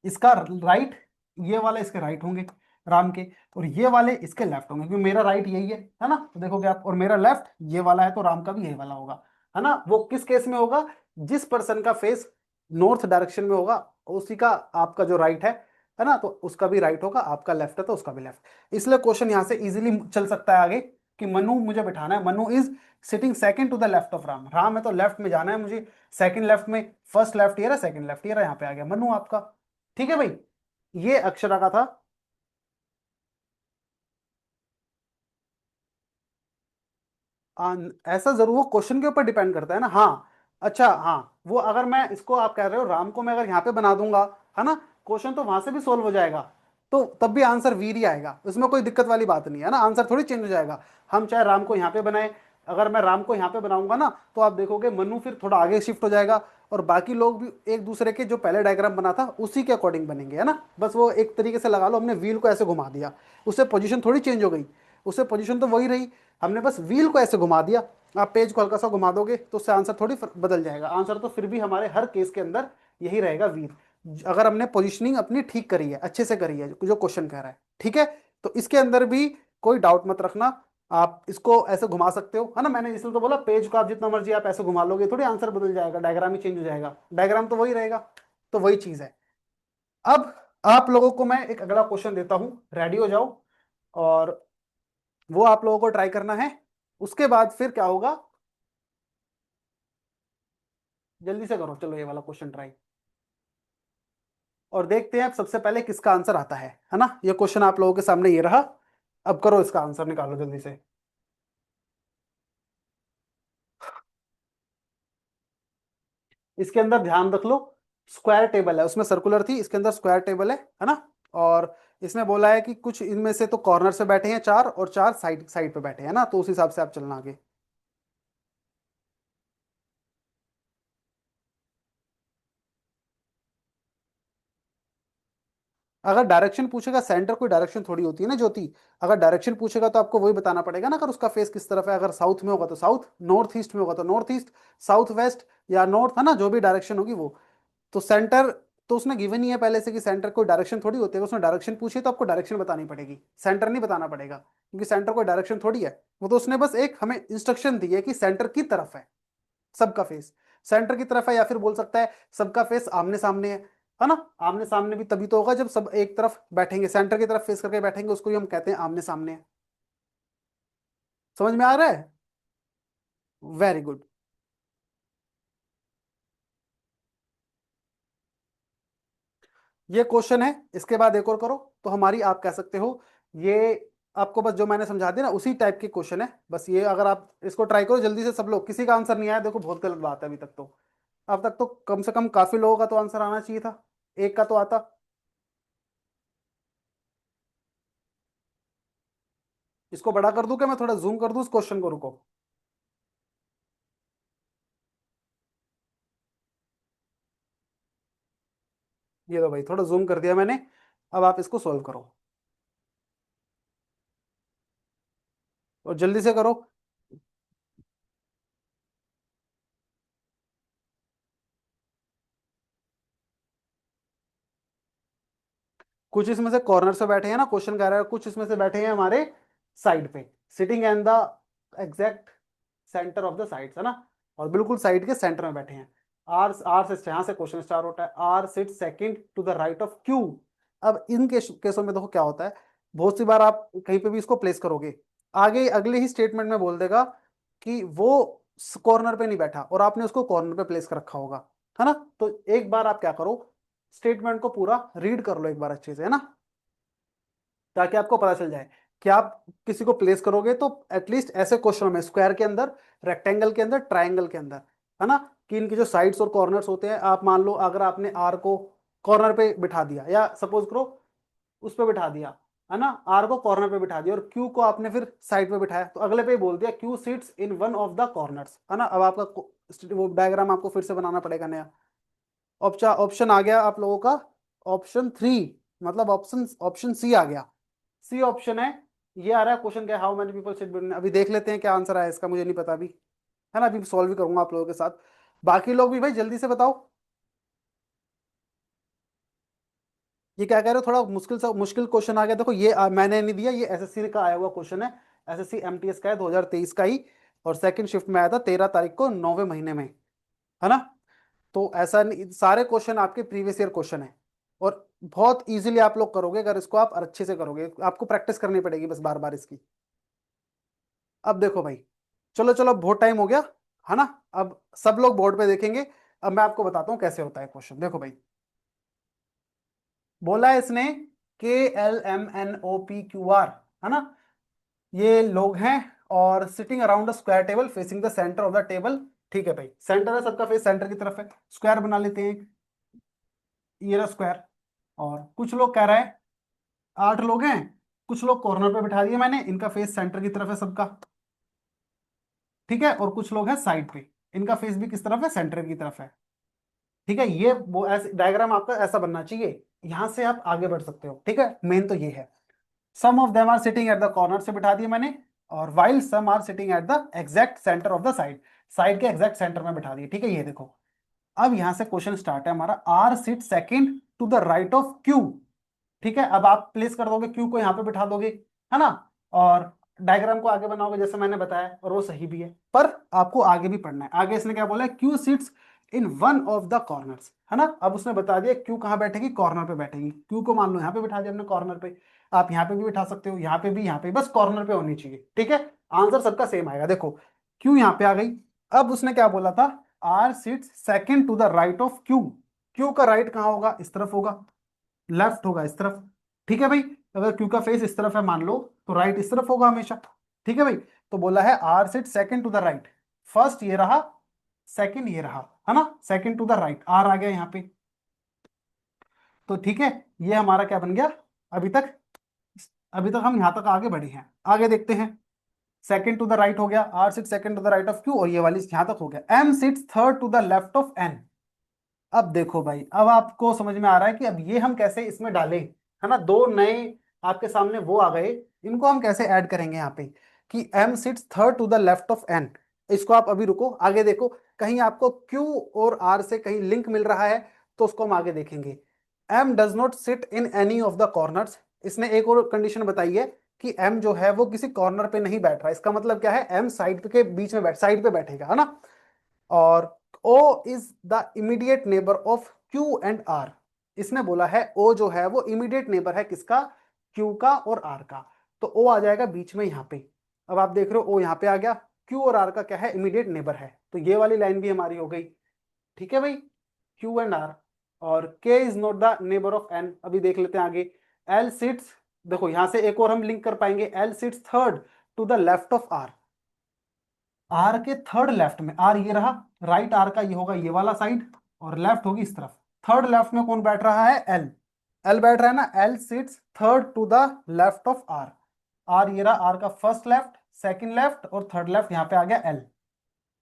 इसका राइट, ये वाले इसके राइट होंगे राम के, और ये वाले इसके लेफ्ट होंगे, क्योंकि मेरा राइट यही है ना, तो देखोगे आप, और मेरा लेफ्ट ये वाला है, तो राम का भी यही वाला होगा, है ना। वो किस केस में होगा, जिस पर्सन का फेस नॉर्थ डायरेक्शन में होगा, उसी का आपका जो राइट है ना, तो उसका भी राइट होगा, आपका लेफ्ट है तो उसका भी लेफ्ट। इसलिए क्वेश्चन यहां से इजीली चल सकता है आगे, कि मनु मुझे बिठाना है, Manu is sitting second to the left of Ram, Ram है तो लेफ्ट में जाना है मुझे, सेकंड लेफ्ट में, फर्स्ट लेफ्ट ये रहा, सेकंड लेफ्ट ये रहा, यहाँ पे आ गया मनु आपका। ठीक है भाई, ये अक्षरा का था। ऐसा जरूर, वो क्वेश्चन के ऊपर डिपेंड करता है ना। हाँ, अच्छा हाँ, वो अगर मैं इसको, आप कह रहे हो राम को मैं अगर यहाँ पे बना दूंगा, है ना, क्वेश्चन तो वहां से भी सोल्व हो जाएगा, तो तब भी आंसर वीर ही आएगा, उसमें कोई दिक्कत वाली बात नहीं है ना, आंसर थोड़ी चेंज हो जाएगा। हम चाहे राम को यहाँ पे बनाए, अगर मैं राम को यहाँ पे बनाऊंगा ना, तो आप देखोगे मनु फिर थोड़ा आगे शिफ्ट हो जाएगा, और बाकी लोग भी एक दूसरे के जो पहले डायग्राम बना था उसी के अकॉर्डिंग बनेंगे, है ना। बस वो एक तरीके से लगा लो, हमने व्हील को ऐसे घुमा दिया, उससे पोजीशन थोड़ी चेंज हो गई, उससे पोजीशन तो वही रही, हमने बस व्हील को ऐसे घुमा दिया। आप पेज को हल्का सा घुमा दोगे तो उससे आंसर थोड़ी बदल जाएगा, आंसर तो फिर भी हमारे हर केस के अंदर यही रहेगा व्हील, अगर हमने पोजीशनिंग अपनी ठीक करी है, अच्छे से करी है, जो क्वेश्चन कह रहा है। ठीक है, तो इसके अंदर भी कोई डाउट मत रखना, आप इसको ऐसे घुमा सकते हो, है ना। मैंने इसलिए तो बोला, पेज को आप जितना मर्जी आप ऐसे घुमा लोगे, थोड़ी आंसर बदल जाएगा, डायग्राम ही चेंज हो जाएगा, डायग्राम तो वही रहेगा। तो वही चीज है। अब आप लोगों को मैं एक अगला क्वेश्चन देता हूं, रेडी हो जाओ, और वो आप लोगों को ट्राई करना है। उसके बाद फिर क्या होगा, जल्दी से करो, चलो ये वाला क्वेश्चन ट्राई, और देखते हैं अब सबसे पहले किसका आंसर आता है ना। ये क्वेश्चन आप लोगों के सामने ये रहा, अब करो इसका आंसर निकालो जल्दी से। इसके अंदर ध्यान रख लो, स्क्वायर टेबल है, उसमें सर्कुलर थी, इसके अंदर स्क्वायर टेबल है ना। और इसमें बोला है कि कुछ इनमें से तो कॉर्नर से बैठे हैं चार, और चार साइड साइड पे बैठे हैं ना, तो उस हिसाब से आप चलना आगे। अगर डायरेक्शन पूछेगा, सेंटर कोई डायरेक्शन थोड़ी होती है ना ज्योति। अगर डायरेक्शन पूछेगा तो आपको वही बताना पड़ेगा ना, अगर उसका फेस किस तरफ है। अगर साउथ में होगा तो साउथ, नॉर्थ ईस्ट में होगा तो नॉर्थ ईस्ट, साउथ वेस्ट या नॉर्थ, है ना, जो भी डायरेक्शन होगी वो। तो सेंटर तो उसने गिवन ही है पहले से कि सेंटर कोई डायरेक्शन थोड़ी होती है। उसने डायरेक्शन पूछी तो आपको डायरेक्शन बतानी पड़ेगी, सेंटर नहीं बताना पड़ेगा, क्योंकि सेंटर कोई डायरेक्शन थोड़ी है। वो तो उसने बस एक हमें इंस्ट्रक्शन दी है कि सेंटर की तरफ है सबका फेस, सेंटर की तरफ है। या फिर बोल सकता है सबका फेस आमने सामने है ना। आमने सामने भी तभी तो होगा जब सब एक तरफ बैठेंगे, सेंटर की तरफ फेस करके बैठेंगे, उसको ही हम कहते हैं आमने सामने। समझ में आ रहा है? Very good. ये क्वेश्चन है, इसके बाद एक और करो तो हमारी, आप कह सकते हो ये, आपको बस जो मैंने समझा दिया ना उसी टाइप के क्वेश्चन है। बस ये अगर आप इसको ट्राई करो जल्दी से, सब लोग, किसी का आंसर नहीं आया देखो बहुत गलत बात है अभी तक तो। अब तक तो कम से कम काफी लोगों का तो आंसर आना चाहिए था, एक का तो आता। इसको बड़ा कर दूं क्या, मैं थोड़ा जूम कर दूं इस क्वेश्चन को, रुको। ये लो भाई, थोड़ा जूम कर दिया मैंने। अब आप इसको सॉल्व करो और जल्दी से करो। कुछ इसमें से कॉर्नर से बैठे हैं ना, क्वेश्चन कह रहा है कुछ इसमें से बैठे हैं हमारे साइड पे, sitting and the exact centre of the sides, है ना। और बिल्कुल साइड के सेंटर में बैठे हैं। आर आर से यहाँ से क्वेश्चन स्टार्ट होता है, R sit second to the right of Q. अब इन केसों में देखो क्या होता है, बहुत सी बार आप कहीं पे भी इसको प्लेस करोगे, आगे अगले ही स्टेटमेंट में बोल देगा कि वो कॉर्नर पे नहीं बैठा और आपने उसको कॉर्नर पे प्लेस कर रखा होगा, है ना। तो एक बार आप क्या करो, स्टेटमेंट को पूरा रीड कर लो एक बार अच्छे से, है ना, ताकि आपको पता चल जाए कि आप किसी को प्लेस करोगे तो एटलीस्ट ऐसे क्वेश्चन में, स्क्वायर के अंदर, रेक्टेंगल के अंदर, ट्राइंगल के अंदर, है ना, कि इनके जो साइड्स और कॉर्नर्स होते हैं, आप मान लो अगर आपने आर को कॉर्नर पे बिठा दिया, या सपोज करो उस पे बिठा दिया, है ना, आर को कॉर्नर पे बिठा दिया और क्यू को आपने फिर साइड पे बिठाया, तो अगले पे ही बोल दिया Q sits in one of the corners, है ना। अब आपका वो डायग्राम आपको फिर से बनाना पड़ेगा नया। ऑप्शन ऑप्शन आ गया आप लोगों का, ऑप्शन थ्री, मतलब ऑप्शन ऑप्शन सी आ गया। सी ऑप्शन है, ये आ रहा है क्वेश्चन क्या, how many people sit between. अभी देख लेते हैं क्या आंसर आया इसका, मुझे नहीं पता अभी, है ना, अभी सॉल्व भी करूंगा आप लोगों के साथ। बाकी लोग भी भाई जल्दी से बताओ। ये क्या कह रहे हो, थोड़ा मुश्किल सा मुश्किल क्वेश्चन आ गया, देखो ये मैंने नहीं दिया, ये एसएससी का आया हुआ क्वेश्चन है, एसएससी एमटीएस का है 2023 का ही, और सेकंड शिफ्ट में आया था 13 तारीख को 9वें महीने में, है ना। तो ऐसा नहीं, सारे क्वेश्चन आपके प्रीवियस ईयर क्वेश्चन है, और बहुत इजीली आप लोग करोगे अगर इसको आप अच्छे से करोगे, आपको प्रैक्टिस करनी पड़ेगी बस बार बार इसकी। अब देखो भाई, चलो चलो बहुत टाइम हो गया, है ना। अब सब लोग बोर्ड पे देखेंगे। अब मैं आपको बताता हूँ कैसे होता है क्वेश्चन, देखो भाई। बोला है इसने KLMNOPQR, है ना, ये लोग हैं और sitting around a square table facing the centre of the table. ठीक है भाई, सेंटर है, सबका फेस सेंटर की तरफ है, स्क्वायर बना लेते हैं, ये रहा स्क्वायर। और कुछ लोग कह रहा है 8 लोग हैं, कुछ लोग कॉर्नर पे बिठा दिए मैंने, इनका फेस सेंटर की तरफ है सबका, ठीक है, और कुछ लोग हैं साइड पे, इनका फेस भी किस तरफ है, सेंटर की तरफ है। ठीक है, ये वो ऐसे डायग्राम आपका ऐसा बनना चाहिए, यहां से आप आगे बढ़ सकते हो, ठीक है, मेन तो ये है। Some of them are sitting at the corner से बिठा दिए मैंने, और while some are sitting at the exact centre of the side, side के एग्जैक्ट सेंटर में बिठा दिए, ठीक है, ये देखो। अब यहां से क्वेश्चन स्टार्ट है हमारा, R sit second to the right of Q. ठीक है, अब आप प्लेस कर दोगे क्यू को, यहाँ पे बिठा दोगे, है ना, और डायग्राम को आगे बनाओगे जैसे मैंने बताया, और वो सही भी है, पर आपको आगे भी पढ़ना है। आगे इसने क्या बोला है, Q sits in one of the corners, है ना। अब उसने बता दिया क्यू कहाँ बैठेगी, कॉर्नर पे बैठेगी, क्यू को मान लो यहाँ पे बिठा दिया हमने कॉर्नर पे, आप यहाँ पे भी बिठा सकते हो, यहाँ पे भी, यहाँ पे बस कॉर्नर पे होनी चाहिए, ठीक है। आंसर सबका सेम आएगा, देखो क्यू यहाँ पे आ गई। अब उसने क्या बोला था, R sits second to the right of Q, Q का राइट कहाँ होगा, इस तरफ होगा, लेफ्ट होगा इस तरफ, ठीक है भाई। अगर क्यू का फेस इस तरफ है मान लो, तो राइट इस तरफ होगा हमेशा, ठीक है भाई। तो बोला है R sit second to the right, first ये रहा, सेकंड ये रहा, है ना, second to the right, R आ गया यहाँ पे। तो ठीक है, ये हमारा क्या बन गया, अभी तक, अभी तक हम यहां तक आगे बढ़े हैं, आगे देखते हैं। सेकंड टू द राइट हो गया, R sit second to the right of Q, और ये वाली यहां तक हो गया, M sits third to the left of N. अब देखो भाई, अब आपको समझ में आ रहा है कि अब ये हम कैसे इसमें डालें, है ना, दो नए आपके सामने वो आ गए, इनको हम कैसे ऐड करेंगे यहाँ पे कि m sits third to the left of n। इसको आप अभी रुको, आगे देखो, कहीं आपको q और r से कहीं लिंक मिल रहा है तो उसको हम आगे देखेंगे। m does not sit in any of the corners, इसने एक और कंडीशन बताई है कि m जो है वो किसी कॉर्नर पे नहीं बैठ रहा, इसका मतलब क्या है, m साइड के बीच में साइड पे बैठेगा, है ना। और O is the immediate neighbour of Q and R, इसने बोला है O जो है वो इमीडिएट नेबर है किसका, Q का और R का, तो O आ जाएगा बीच में यहाँ पे। अब आप देख रहे हो O यहाँ पे आ गया, Q और R का क्या है, इमीडिएट नेबर है, तो ये वाली लाइन भी हमारी हो गई। ठीक है भाई, Q एंड R। और K is not the neighbour of N, अभी देख लेते हैं आगे। L सिट्स, देखो यहां से एक और हम लिंक कर पाएंगे, L sits third to the left of R, R के थर्ड लेफ्ट में, आर ये रहा, राइट आर का ये होगा ये वाला साइड, और लेफ्ट होगी इस तरफ। थर्ड लेफ्ट में कौन बैठ रहा है, एल, एल बैठ रहा है ना, L sits third to the left of R, R ये रहा, आर का फर्स्ट लेफ्ट, सेकंड लेफ्ट और थर्ड लेफ्ट, यहां पे आ गया एल।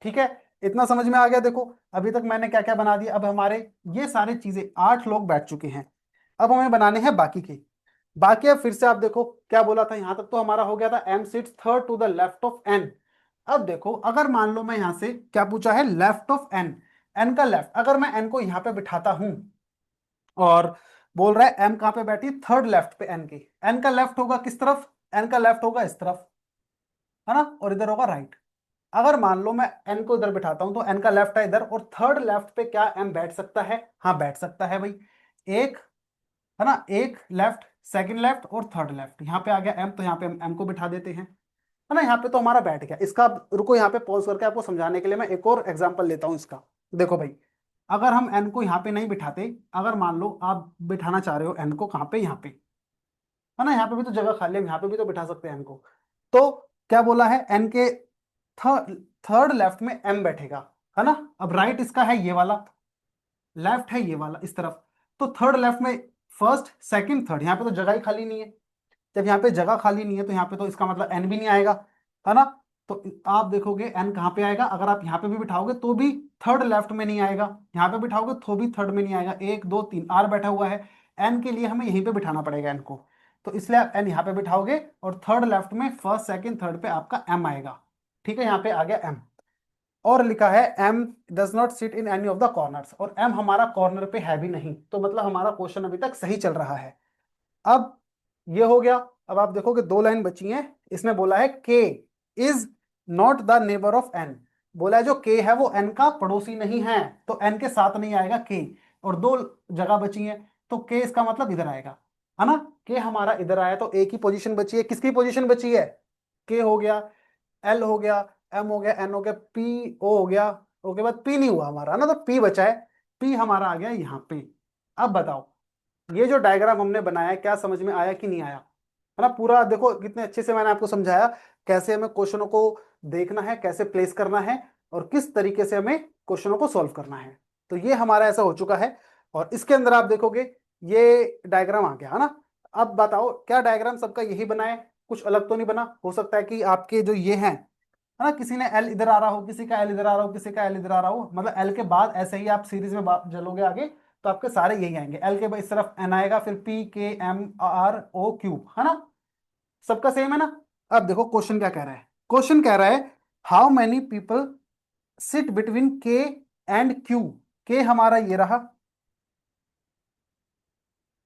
ठीक है, इतना समझ में आ गया। देखो अभी तक मैंने क्या क्या बना दिया, अब हमारे ये सारी चीजें 8 लोग बैठ चुके हैं, अब हमें बनाने हैं बाकी के। बाकी अब फिर से आप देखो क्या बोला था, यहां तक तो हमारा हो गया था M sits third to the left of N. अब देखो अगर मान लो मैं यहां से क्या पूछा है, लेफ्ट ऑफ एन, एन का लेफ्ट, अगर मैं एन को यहां पे बिठाता हूं और बोल रहा है एम कहां पे बैठी, थर्ड लेफ्ट पे एन के, एन का लेफ्ट होगा किस तरफ, एन का लेफ्ट होगा इस तरफ, है ना, और इधर होगा राइट। अगर मान लो मैं एन को इधर बिठाता हूं तो एन का लेफ्ट है इधर, और थर्ड लेफ्ट पे क्या एम बैठ सकता है, हाँ बैठ सकता है भाई, एक, है ना, एक लेफ्ट, सेकंड लेफ्ट और थर्ड लेफ्ट, यहाँ पे आ गया एम, तो यहाँ पे हम एम को बिठा देते हैं, है ना, यहाँ पे तो हमारा बैठ गया। इसका रुको यहाँ पे पॉज करके आपको समझाने के लिए मैं एक और एग्जांपल लेता हूँ इसका। देखो भाई, अगर हम एन को यहाँ पे नहीं बिठाते, अगर मान लो आप बिठाना चाह रहे हो एन को कहाँ पे, यहाँ पे, है ना, यहाँ पे भी तो जगह खाली है, हम यहाँ पे भी तो बिठा सकते हैं एन को। तो क्या बोला है, एन के थर्ड थर्ड लेफ्ट में एम बैठेगा, है ना। अब राइट इसका है ये वाला, लेफ्ट है ये वाला इस तरफ, तो थर्ड लेफ्ट में फर्स्ट सेकंड थर्ड, यहाँ पे तो जगह ही खाली नहीं है। जब यहाँ पे जगह खाली नहीं है तो यहाँ पे तो इसका मतलब एन भी नहीं आएगा, है ना। तो आप देखोगे एन कहाँ पे आएगा, अगर आप यहाँ पे भी बिठाओगे तो भी थर्ड लेफ्ट में नहीं आएगा, यहाँ पे बिठाओगे तो भी थर्ड में नहीं आएगा, एक दो तीन आर बैठा हुआ है, एन के लिए हमें यहीं पे बिठाना पड़ेगा एन को, तो इसलिए आप एन यहाँ पे बिठाओगे और थर्ड लेफ्ट में फर्स्ट सेकंड थर्ड पे आपका एम आएगा। ठीक है, यहाँ पे आ गया एम, और लिखा है M does not sit in any of the corners, और एम हमारा कॉर्नर पे है भी नहीं, तो मतलब हमारा क्वेश्चन अभी तक सही चल रहा है। अब ये हो गया। अब आप देखोगे 2 लाइन बची हैं, इसमें बोला है K is not the neighbour of N, बोला है जो के है वो एन का पड़ोसी नहीं है, तो एन के साथ नहीं आएगा के, और 2 जगह बची हैं, तो के इसका मतलब इधर आएगा, है ना। के हमारा इधर आया, तो एक ही पोजीशन बची है, किसकी पोजीशन बची है, के हो गया, एल हो गया, एम हो गया, एन हो गया, पी ओ हो गया, ओके बाद पी नहीं हुआ हमारा, है ना, तो पी बचा है, पी हमारा आ गया यहाँ पे। अब बताओ ये जो डायग्राम हमने बनाया है क्या समझ में आया कि नहीं आया, है ना। पूरा देखो कितने अच्छे से मैंने आपको समझाया कैसे हमें क्वेश्चनों को देखना है, कैसे प्लेस करना है, और किस तरीके से हमें क्वेश्चनों को सॉल्व करना है। तो ये हमारा ऐसा हो चुका है, और इसके अंदर आप देखोगे ये डायग्राम आ गया, है ना। अब बताओ क्या डायग्राम सबका यही बना है, कुछ अलग तो नहीं बना, हो सकता है कि आपके जो ये हैं, है ना, किसी ने एल इधर आ रहा हो, किसी का एल इधर आ रहा हो, किसी का एल इधर आ रहा हो, मतलब एल के बाद ऐसे ही आप सीरीज में चलोगे आगे तो आपके सारे यही आएंगे, एल के बाद इस तरफ एन आएगा, फिर पी के एम आर ओ क्यू, है ना, सबका सेम है ना। अब देखो क्वेश्चन क्या कह रहा है, क्वेश्चन कह रहा है how many people sit between के एंड क्यू, के हमारा ये रहा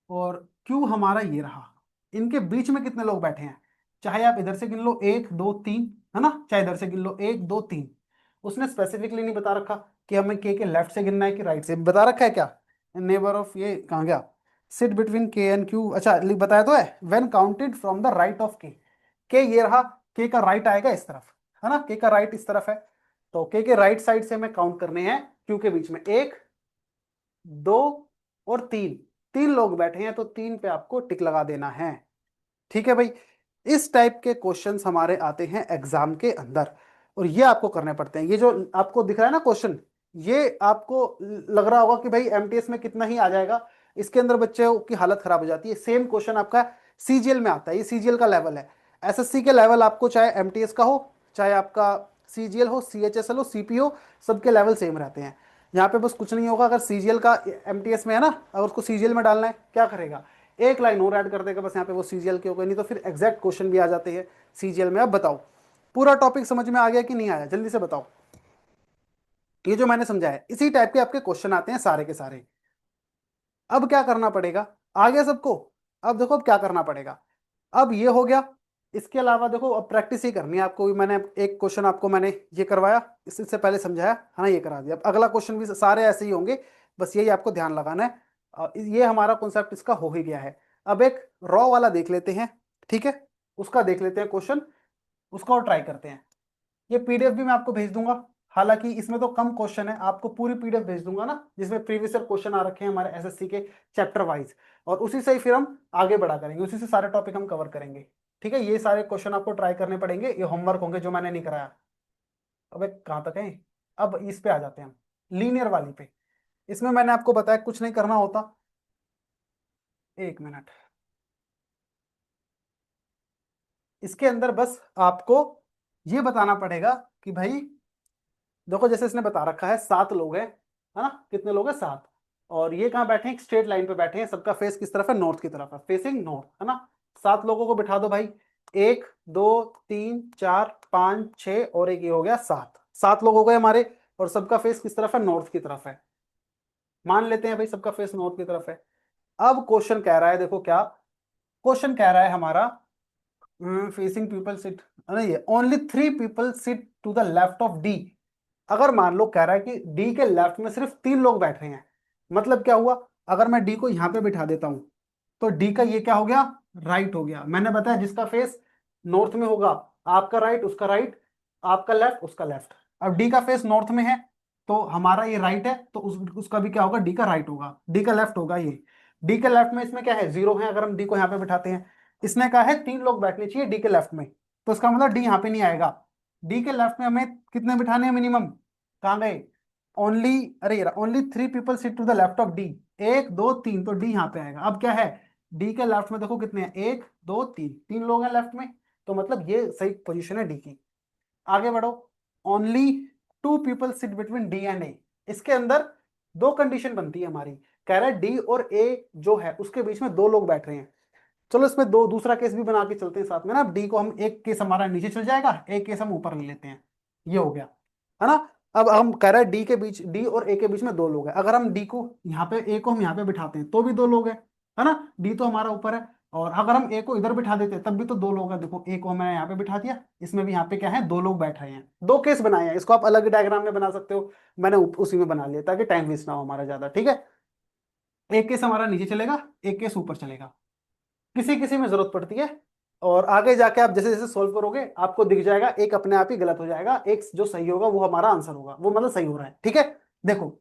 और क्यू हमारा ये रहा, इनके बीच में कितने लोग बैठे हैं, चाहे आप इधर से गिन लो एक दो तीन, है ना, चाहे इधर से गिन लो एक दो तीन। उसने स्पेसिफिकली नहीं बता रखा कि हमें के लेफ्ट से गिनना है कि राइट से, बता रखा है क्या, नेबर ऑफ ये कहाँ गया, सिट बिटवीन के एंड क्यू, अच्छा बताया तो है, when counted from the right of के ये रहा, के का राइट आएगा इस तरफ, है ना, के का राइट इस तरफ है, तो के राइट साइड से हमें काउंट करने हैं, क्यू के बीच में एक दो और तीन, 3 लोग बैठे हैं तो 3 पे आपको टिक लगा देना है। ठीक है भाई, इस टाइप के क्वेश्चंस हमारे आते हैं एग्जाम के अंदर, और ये आपको करने पड़ते हैं। ये जो आपको दिख रहा है ना क्वेश्चन, ये आपको लग रहा होगा कि भाई एमटीएस में कितना ही आ जाएगा, इसके अंदर बच्चों की हालत खराब हो जाती है। सेम क्वेश्चन आपका सीजीएल में आता है, ये सीजीएल का लेवल है, एसएससी के लेवल आपको चाहे एमटीएस का हो, चाहे आपका सीजीएल हो, सीएचएसएल हो, सीपी हो, सबके लेवल सेम रहते हैं। यहाँ पे बस कुछ नहीं होगा, अगर सीजीएल का एमटीएस में है ना, अगर उसको सीजीएल में डालना है क्या करेगा, एक लाइन और ऐड कर देगा बस, यहाँ पे वो सीजीएल के हो गए, नहीं तो फिर एग्जैक्ट क्वेश्चन भी आ जाते हैं सीजीएल में। अब बताओ पूरा टॉपिक समझ में आ गया कि नहीं आया, जल्दी से बताओ। ये जो मैंने समझाया इसी टाइप के आपके क्वेश्चन आते हैं सारे के सारे। अब क्या करना पड़ेगा, आ गया सबको। अब देखो अब क्या करना पड़ेगा, अब ये हो गया। इसके अलावा देखो अब प्रैक्टिस ही करनी है आपको भी। मैंने एक क्वेश्चन आपको मैंने ये करवाया, इससे पहले समझाया है ना, ये करा दिया। अब अगला क्वेश्चन भी सारे ऐसे ही होंगे, बस यही आपको ध्यान लगाना है। ये हमारा कॉन्सेप्ट इसका हो ही गया है। अब एक रॉ वाला देख लेते हैं, ठीक है, उसका देख लेते हैं क्वेश्चन, उसका और ट्राई करते हैं। ये पीडीएफ भी मैं आपको भेज दूंगा, हालांकि इसमें तो कम क्वेश्चन है, आपको पूरी पीडीएफ भेज दूंगा ना, जिसमें प्रीवियस ईयर क्वेश्चन आ रखे हैं हमारे एसएससी के चैप्टर वाइज, और उसी से ही फिर हम आगे बढ़ा करेंगे, उसी से सारे टॉपिक हम कवर करेंगे। ठीक है, ये सारे क्वेश्चन आपको ट्राई करने पड़ेंगे, ये होमवर्क होंगे जो मैंने नहीं कराया। अब एक कहाँ तक है, अब इस पे आ जाते हैं हम, लीनियर वाली पे। इसमें मैंने आपको बताया कुछ नहीं करना होता। एक मिनट, इसके अंदर बस आपको ये बताना पड़ेगा कि भाई देखो, जैसे इसने बता रखा है 7 लोग हैं, है ना, कितने लोग हैं 7, और ये कहाँ बैठे हैं, एक स्ट्रेट लाइन पे बैठे हैं, सबका फेस किस तरफ है, नॉर्थ की तरफ है, फेसिंग नॉर्थ, है ना। 7 लोगों को बिठा दो भाई, 1 2 3 4 5 6 और एक ये हो गया 7, 7 लोग हो गए हमारे, और सबका फेस किस तरफ है, नॉर्थ की तरफ है। मान लेते हैं भाई सबका फेस नॉर्थ की तरफ है। अब क्वेश्चन कह रहा है, देखो क्या क्वेश्चन कह रहा है हमारा, फेसिंग पीपल सिट, नहीं, only 3 people sit to the left of D. अगर मान लो कह रहा है कि डी के लेफ्ट में सिर्फ 3 लोग बैठ रहे हैं, मतलब क्या हुआ, अगर मैं डी को यहां पे बिठा देता हूं, तो डी का ये क्या हो गया, राइट हो गया। मैंने बताया जिसका फेस नॉर्थ में होगा, आपका राइट उसका राइट, आपका लेफ्ट उसका लेफ्ट। अब डी का फेस नॉर्थ में है, तो हमारा ये राइट है, तो उसका भी क्या होगा, डी का राइट होगा, डी का लेफ्ट होगा ये। डी के लेफ्ट में इसमें क्या है, 0 है, अगर हम डी को यहाँ पे बिठाते हैं। इसने कहा है 3 लोग बैठने चाहिए डी के लेफ्ट में, तो इसका मतलब डी यहाँ पे नहीं आएगा। डी के लेफ्ट में हमें कितने बिठाने हैं मिनिमम, कहाँ गए, ओनली, अरे यार, only 3 people sit to the left of D, 1 2 3, तो डी यहाँ पे आएगा। अब क्या है, डी के लेफ्ट में देखो कितने हैं, 1 2 3, 3 लोग हैं लेफ्ट में, तो मतलब ये सही पोजीशन है डी की। आगे बढ़ो, only 2 people sit between D and A. इसके अंदर 2 कंडीशन बनती है हमारी, कह रहा है डी और ए जो है उसके बीच में 2 लोग बैठ रहे हैं। चलो इसमें दो दूसरा केस भी बना के चलते हैं साथ में ना। डी को हम, एक केस हमारा नीचे चल जाएगा, एक केस हम ऊपर ले लेते हैं, ये हो गया, है ना। अब हम कह रहे हैं डी के बीच, डी और ए के बीच में 2 लोग हैं, अगर हम डी को यहाँ पे, ए को हम यहाँ पे बिठाते हैं तो भी 2 लोग हैं, है ना। डी तो हमारा ऊपर है, और अगर हम ए को इधर बिठा देते हैं तब भी तो 2 लोग हैं। देखो ए को मैंने यहाँ पे बिठा दिया, इसमें भी यहाँ पे क्या है, 2 लोग बैठ रहे हैं। 2 केस बनाए हैं, इसको आप अलग डायग्राम में बना सकते हो, मैंने उसी में बना लिया ताकि टाइम वेस्ट ना हो हमारा ज्यादा। ठीक है, एक केस हमारा नीचे चलेगा, एक केस ऊपर चलेगा, किसी किसी में जरूरत पड़ती है। और आगे जाके आप जैसे जैसे सोल्व करोगे आपको दिख जाएगा, एक अपने आप ही गलत हो जाएगा, एक जो सही होगा वो हमारा आंसर होगा, वो मतलब सही हो रहा है। ठीक है, देखो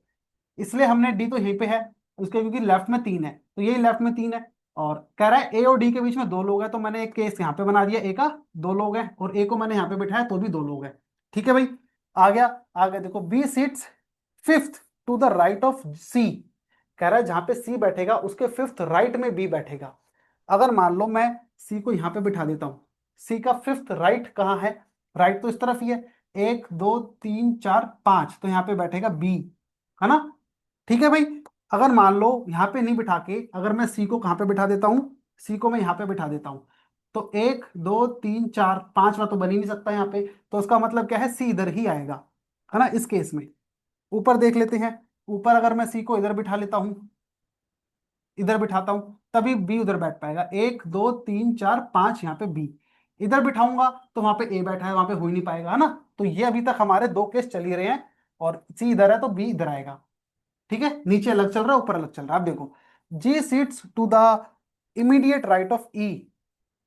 इसलिए हमने डी तो यहीं पे है, उसके क्योंकि लेफ्ट में 3 है, तो यही लेफ्ट में 3 है, और कह रहा है ए और डी के बीच में 2 लोग हैं, तो मैंने एक केस यहाँ पे बना दिया, ए का 2 लोग हैं, और ए को मैंने यहाँ पे बिठाया तो भी 2 लोग हैं। ठीक है भाई, आ गया। आगे देखो, B seats fifth to the right of C. कह रहा है जहां पे सी बैठेगा उसके 5th राइट में बी बैठेगा। अगर मान लो मैं सी को यहां पे बिठा देता हूं, सी का 5th राइट कहाँ है, राइट तो इस तरफ ही है, 1 2 3 4 5, तो यहाँ पे बैठेगा बी, है ना। ठीक है भाई, अगर मान लो यहाँ पे नहीं बिठा के, अगर मैं सी को कहाँ पे बिठा देता हूँ, सी को मैं यहाँ पे बिठा देता हूँ, तो 1 2 3 4 5वां तो बन ही नहीं सकता यहाँ पे, तो उसका मतलब क्या है, सी इधर ही आएगा, है ना। इस केस में ऊपर देख लेते हैं, ऊपर अगर मैं सी को इधर बिठा लेता हूँ, इधर बिठाता हूं, तभी बी उधर बैठ पाएगा। 1 2 3 4 5, यहाँ पे बी, इधर बिठाऊंगा तो वहां पे ए बैठा है, वहां पे हो ही नहीं पाएगा, है ना। तो ये अभी तक हमारे 2 केस चल ही रहे हैं, और सी इधर है तो बी इधर आएगा। ठीक है, नीचे अलग चल रहा है, ऊपर अलग चल रहा है। अब देखो, G seats to the immediate right of E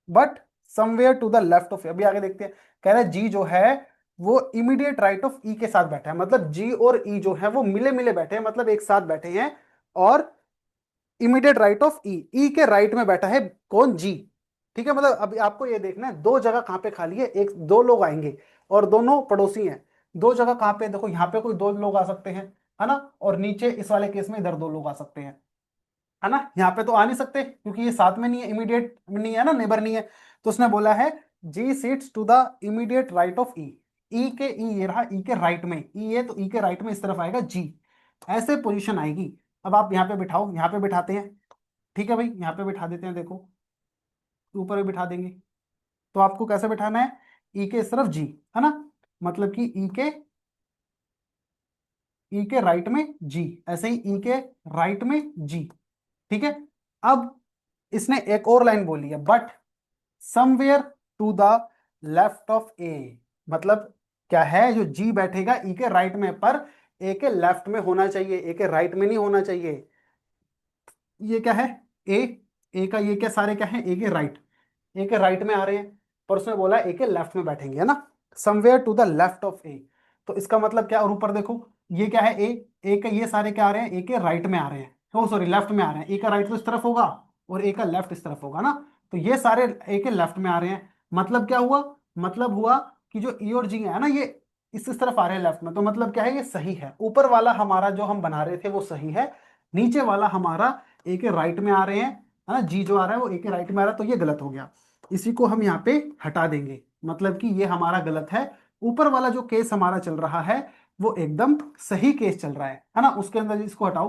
but somewhere to the left of, अभी आगे देखते हैं। कह रहा है जी जो है वो इमीडिएट राइट ऑफ ई के साथ बैठा है, मतलब जी और ई जो है वो मिले मिले बैठे हैं, मतलब एक साथ बैठे हैं, और immediate right of E, E के राइट में बैठा है कौन, जी। ठीक है, मतलब अभी आपको ये देखना है 2 जगह कहां पे खाली है, एक 2 लोग आएंगे और दोनों पड़ोसी हैं। 2 जगह कहां पे, देखो यहाँ पे कोई 2 लोग आ सकते हैं, है ना, और नीचे इस वाले केस में इधर 2 लोग आ सकते हैं, है ना। यहाँ पे तो आ नहीं सकते क्योंकि ये साथ में नहीं है, इमीडिएट नहीं है ना, नेबर नहीं है। तो उसने बोला है G seats to the immediate right of E, E के, ई ये रहा, ई के राइट में ई है, तो ई के राइट में इस तरफ आएगा जी, ऐसे पोजीशन आएगी। अब आप यहाँ पे बिठाओ, यहाँ पे बिठाते हैं, ठीक है भाई, यहाँ पे बिठा देते हैं, देखो ऊपर भी बिठा देंगे। तो आपको कैसे बिठाना है, ई के इस तरफ जी, है ना, मतलब कि ई के राइट में जी, ऐसे ही ई के राइट में जी। ठीक है। अब इसने एक और लाइन बोली है, but somewhere to the left of A, मतलब क्या है, जो जी बैठेगा ई के राइट में, पर ए के लेफ्ट में होना चाहिए, ए के राइट में नहीं होना चाहिए। ये क्या है, ए, ए का ये क्या, सारे क्या है, ए के राइट, ए के राइट में आ रहे हैं, पर उसने बोला ए के लेफ्ट में बैठेंगे, है ना, somewhere to the left of A. तो इसका मतलब क्या, और ऊपर देखो ये क्या है, ए का ये सारे क्या आ रहे हैं, ए के राइट में आ रहे हैं, ओ सॉरी लेफ्ट में आ रहे हैं, ए का राइट तो इस तरफ होगा और ए का लेफ्ट इस तरफ होगा ना, तो ये सारे ए के लेफ्ट में आ रहे हैं, मतलब क्या हुआ, मतलब हुआ कि जो ई और जी है ना, ये इस तरफ आ रहे हैं लेफ्ट में, तो मतलब क्या है, ये सही है, ऊपर वाला हमारा जो हम बना रहे थे वो सही है, नीचे वाला हमारा ए के राइट में आ रहे हैं, है ना, जी जो आ रहा है वो ए के राइट में आ रहा है, तो ये गलत हो गया, इसी को हम यहाँ पे हटा देंगे, मतलब कि ये हमारा गलत है, ऊपर वाला जो केस हमारा चल रहा है वो एकदम सही केस चल रहा है ना, उसके अंदर इसको हटाओ।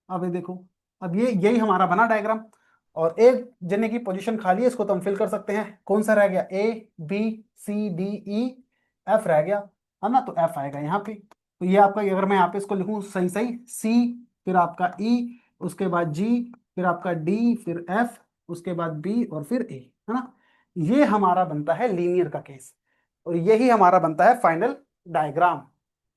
अब ये देखो, अब ये यही हमारा बना डायग्राम, और एक जने की पोजीशन खाली है, इसको तो हम फिल कर सकते हैं, कौन सा रह गया, A B C D E F रह गया, है ना, तो एफ आएगा यहाँ पे, तो ये आपका, अगर मैं यहाँ पे इसको लिखूं सही सही, सी, फिर आपका ई, उसके बाद जी, फिर आपका डी, फिर एफ, उसके बाद बी और फिर ए, है ना, ये हमारा बनता है लीनियर का केस, और यही हमारा बनता है फाइनल डायग्राम।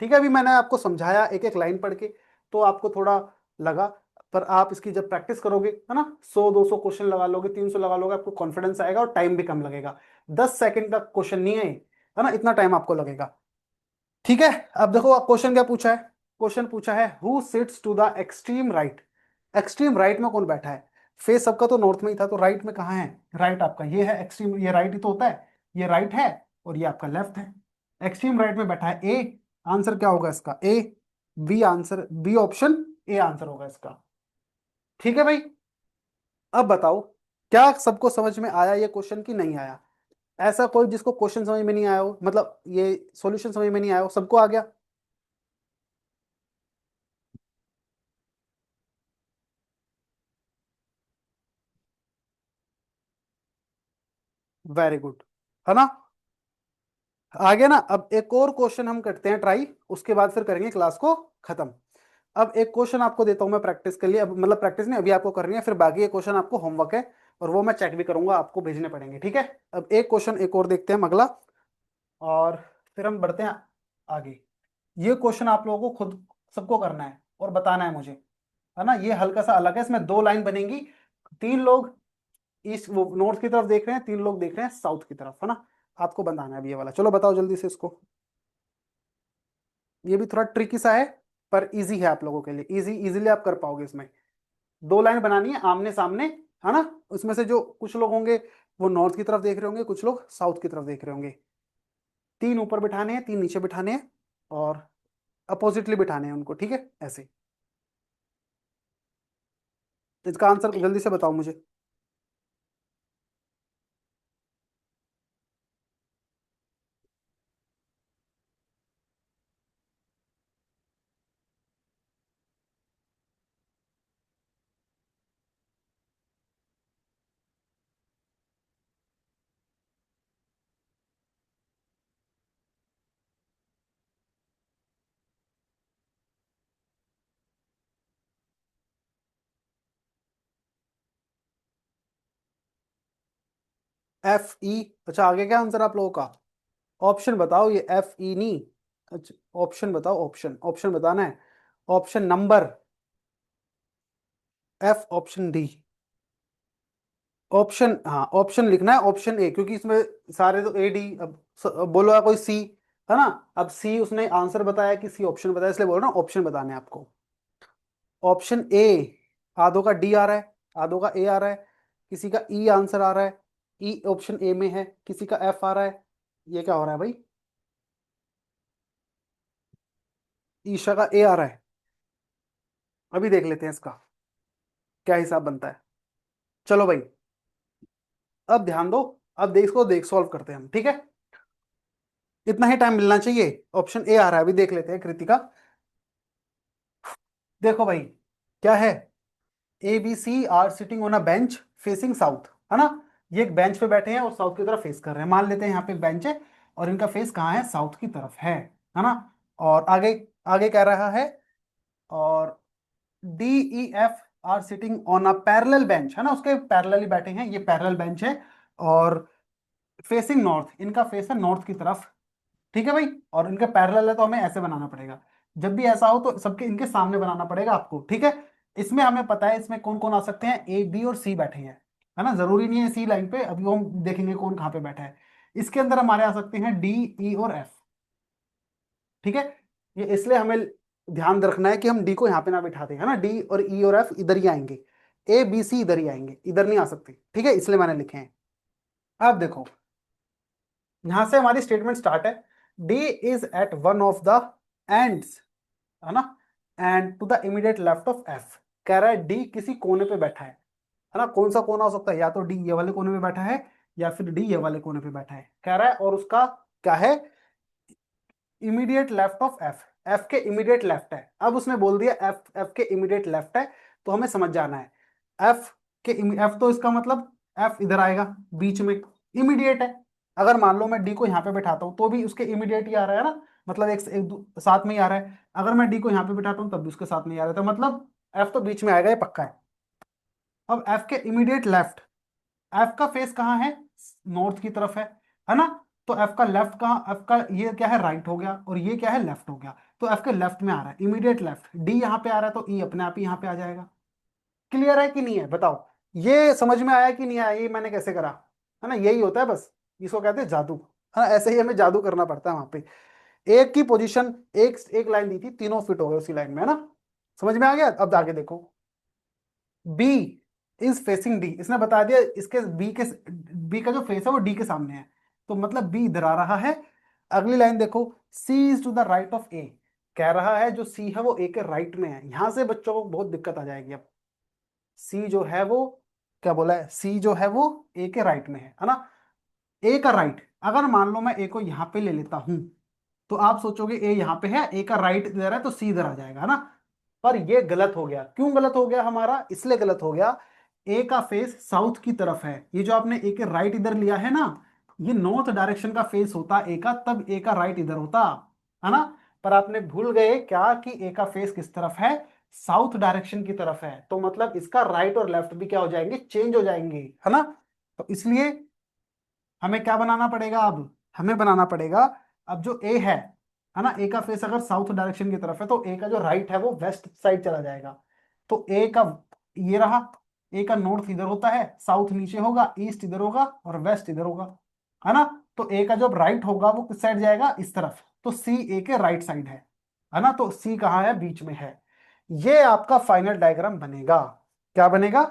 ठीक है, अभी मैंने आपको समझाया एक एक लाइन पढ़ के, तो आपको थोड़ा लगा, पर आप इसकी जब प्रैक्टिस करोगे, है ना, 100 200 क्वेश्चन लगा लोगे, 300 लगा लोगे, आपको कॉन्फिडेंस आएगा और टाइम भी कम लगेगा, 10 सेकंड का क्वेश्चन नहीं है ना, इतना टाइम आपको लगेगा। ठीक है। अब देखो क्वेश्चन क्या पूछा है, क्वेश्चन पूछा है who sits to the extreme right, extreme right में कौन बैठा है, फेस सबका तो नॉर्थ में ही था, तो राइट में कहाँ है, राइट आपका ये है एक्सट्रीम, ये राइट ही तो होता है, ये राइट है और ये आपका लेफ्ट है, एक्सट्रीम राइट में बैठा है ए, आंसर क्या होगा इसका, A, B answer, B option A answer होगा इसका। ठीक है भाई, अब बताओ क्या सबको समझ में आया ये क्वेश्चन की नहीं आया, ऐसा कोई जिसको क्वेश्चन समझ में नहीं आया हो, मतलब ये सॉल्यूशन समझ में नहीं आया हो, सबको आ गया। वेरी गुड, है ना, आ गया ना। अब एक और क्वेश्चन हम करते हैं ट्राई, उसके बाद फिर करेंगे क्लास को खत्म। अब एक क्वेश्चन आपको देता हूं मैं प्रैक्टिस के लिए, अब मतलब प्रैक्टिस नहीं, अभी आपको करनी है, फिर बाकी ये क्वेश्चन आपको होमवर्क है, और वो मैं चेक भी करूंगा, आपको भेजने पड़ेंगे, ठीक है। अब एक क्वेश्चन एक और देखते हैं अगला, और फिर हम बढ़ते हैं आगे। ये क्वेश्चन आप लोगों को खुद सबको करना है और बताना है मुझे, है ना, ये हल्का सा अलग है, इसमें दो लाइन बनेंगी, तीन लोग ईस्ट वो नॉर्थ की तरफ देख रहे हैं, तीन लोग देख रहे हैं साउथ की तरफ, है ना, आपको बताना है अभी ये वाला, चलो बताओ जल्दी से इसको। ये भी थोड़ा ट्रिकी सा है, पर इजी है आप लोगों के लिए, इजी इजीली आप कर पाओगे इसमें, दो लाइन बनानी है आमने सामने, है ना, उसमें से जो कुछ लोग होंगे वो नॉर्थ की तरफ देख रहे होंगे, कुछ लोग साउथ की तरफ देख रहे होंगे, तीन ऊपर बिठाने हैं, तीन नीचे बिठाने हैं, और अपोजिटली बिठाने हैं उनको, ठीक है, ऐसे। तो इसका आंसर जल्दी से बताओ मुझे। एफ ई, अच्छा आगे क्या आंसर आप लोगों का, ऑप्शन बताओ, ये एफ ई नहीं, अच्छा ऑप्शन बताओ, ऑप्शन ऑप्शन बताना है, option number, F option D, option, हाँ ऑप्शन लिखना है, ऑप्शन ए, क्योंकि इसमें सारे तो ए डी, अब बोलो कोई सी, है ना, अब सी उसने आंसर बताया कि सी ऑप्शन बताया, इसलिए बोल रहा हूँ ऑप्शन बताने हैं आपको। ऑप्शन ए, आधों का डी आ रहा है, आधों का ए आ रहा है, किसी का ई आंसर आ रहा है, ई ऑप्शन ए में है, किसी का एफ आ रहा है, ये क्या हो रहा है भाई, ईशा का ए आ रहा है, अभी देख लेते हैं इसका क्या हिसाब बनता है। चलो भाई, अब ध्यान दो, अब देख इसको देख सॉल्व करते हैं हम, ठीक है, इतना ही टाइम मिलना चाहिए, ऑप्शन ए आ रहा है, अभी देख लेते हैं कृतिका। देखो भाई क्या है, A B C are sitting on a bench facing south, है ना। ये एक बेंच पे बैठे हैं और साउथ की तरफ फेस कर रहे हैं। मान लेते हैं यहाँ पे बेंच है और इनका फेस कहाँ है, साउथ की तरफ है ना। और आगे आगे कह रहा है, और D E F R sitting on a parallel bench, है ना, उसके पैरेलल ही बैठे हैं, ये पैरेलल बेंच है और फेसिंग नॉर्थ, इनका फेस है नॉर्थ की तरफ। ठीक है भाई, और इनके पैरेलल है तो हमें ऐसे बनाना पड़ेगा। जब भी ऐसा हो तो सबके इनके सामने बनाना पड़ेगा आपको, ठीक है। इसमें हमें पता है इसमें कौन कौन आ सकते हैं, ए बी और सी बैठे हैं, है ना। जरूरी नहीं है सी लाइन पे, अभी वो हम देखेंगे कौन कहाँ पे बैठा है। इसके अंदर हमारे आ सकते हैं डी ई और एफ, ठीक है। ये इसलिए हमें ध्यान रखना है कि हम डी को यहाँ पे ना बिठाते, है ना। डी और ई और एफ इधर ही आएंगे, ए बी सी इधर ही आएंगे, इधर नहीं आ सकते, ठीक है, इसलिए मैंने लिखे हैं। अब देखो, यहां से हमारी स्टेटमेंट स्टार्ट है, D is at one of the ends, है ना, and to the immediate left of F. कह रहा है डी किसी कोने पे बैठा है ना। कौन सा कोना हो सकता है, या तो डी ये वाले कोने पे बैठा है या फिर डी ये वाले कोने पे बैठा है, कह रहा है। और उसका क्या है, immediate left of F, F के इमीडिएट लेफ्ट है। अब उसने बोल दिया एफ, एफ के इमीडिएट लेफ्ट है, तो हमें समझ जाना है एफ के एफ, तो इसका मतलब एफ इधर आएगा बीच में, इमीडिएट है। अगर मान लो मैं डी को यहाँ पे बैठाता हूँ तो भी उसके इमीडिएट ही आ रहा है ना, मतलब साथ में ही आ रहा है। अगर मैं डी को यहाँ पे बैठाता हूँ तब भी उसके साथ में ही आ रहा है, तो मतलब एफ तो बीच में आएगा, ये पक्का है। अब एफ के इमीडिएट लेफ्ट, एफ का फेस कहाँ है, नॉर्थ की तरफ है ना। तो एफ का लेफ्ट कहाँ, एफ का ये क्या है, राइट हो गया, और ये क्या है, लेफ्ट हो गया। तो एफ के लेफ्ट में आ रहा है, इमीडिएट लेफ्ट। डी यहाँ पे आ रहा है तो ई अपने आप ही यहाँ पे आ जाएगा। क्लियर है कि नहीं है, बताओ। ये समझ में आया कि नहीं आया, ये मैंने कैसे करा, है ना। यही होता है बस, इसको कहते हैं जादू, है ना। ऐसे ही हमें जादू करना पड़ता है वहां पे। एक की पोजीशन, एक एक लाइन दी थी, तीनों फिट हो गए उसी लाइन में, है ना। समझ में आ गया। अब आगे देखो, बी इज फेसिंग डी, इसने बता दिया इसके बी का जो फेस है वो डी के सामने है, तो मतलब बी इधर आ रहा है। अगली लाइन देखो, C is to the right of A, कह रहा है जो सी है वो ए के राइट में है। यहां से बच्चों को बहुत दिक्कत आ जाएगी। अब सी जो है वो, क्या बोला है, सी जो है वो ए के राइट में है ना। ए का राइट, अगर मान लो मैं ए को यहां पे ले लेता हूं, तो आप सोचोगे ए यहां पे है, ए का राइट इधर है तो सी इधर आ जाएगा, है ना। पर ये गलत हो गया। क्यों गलत हो गया हमारा, इसलिए गलत हो गया, ए का फेस साउथ की तरफ है। ये जो आपने ए के राइट इधर लिया है ना, ये नॉर्थ डायरेक्शन का फेस होता ए का, तब ए का राइट इधर होता, है ना। पर आपने भूल गए क्या कि ए का फेस किस तरफ है, साउथ डायरेक्शन की तरफ है, तो मतलब इसका राइट और लेफ्ट भी क्या हो जाएंगे, चेंज हो जाएंगे, है ना। तो इसलिए हमें क्या बनाना पड़ेगा, अब हमें बनाना पड़ेगा, अब जो ए है ना, ए का फेस अगर साउथ डायरेक्शन की तरफ है तो ए का जो राइट है वो वेस्ट साइड चला जाएगा। तो ए का ये रहा, ए का नॉर्थ इधर होता है, साउथ नीचे होगा, ईस्ट इधर होगा और वेस्ट इधर होगा, है ना। तो ए का जो राइट होगा वो किस साइड जाएगा, इस तरफ। तो सी ए के राइट साइड है ना। तो सी कहाँ है, बीच में है। ये आपका फाइनल डायग्राम बनेगा। क्या बनेगा,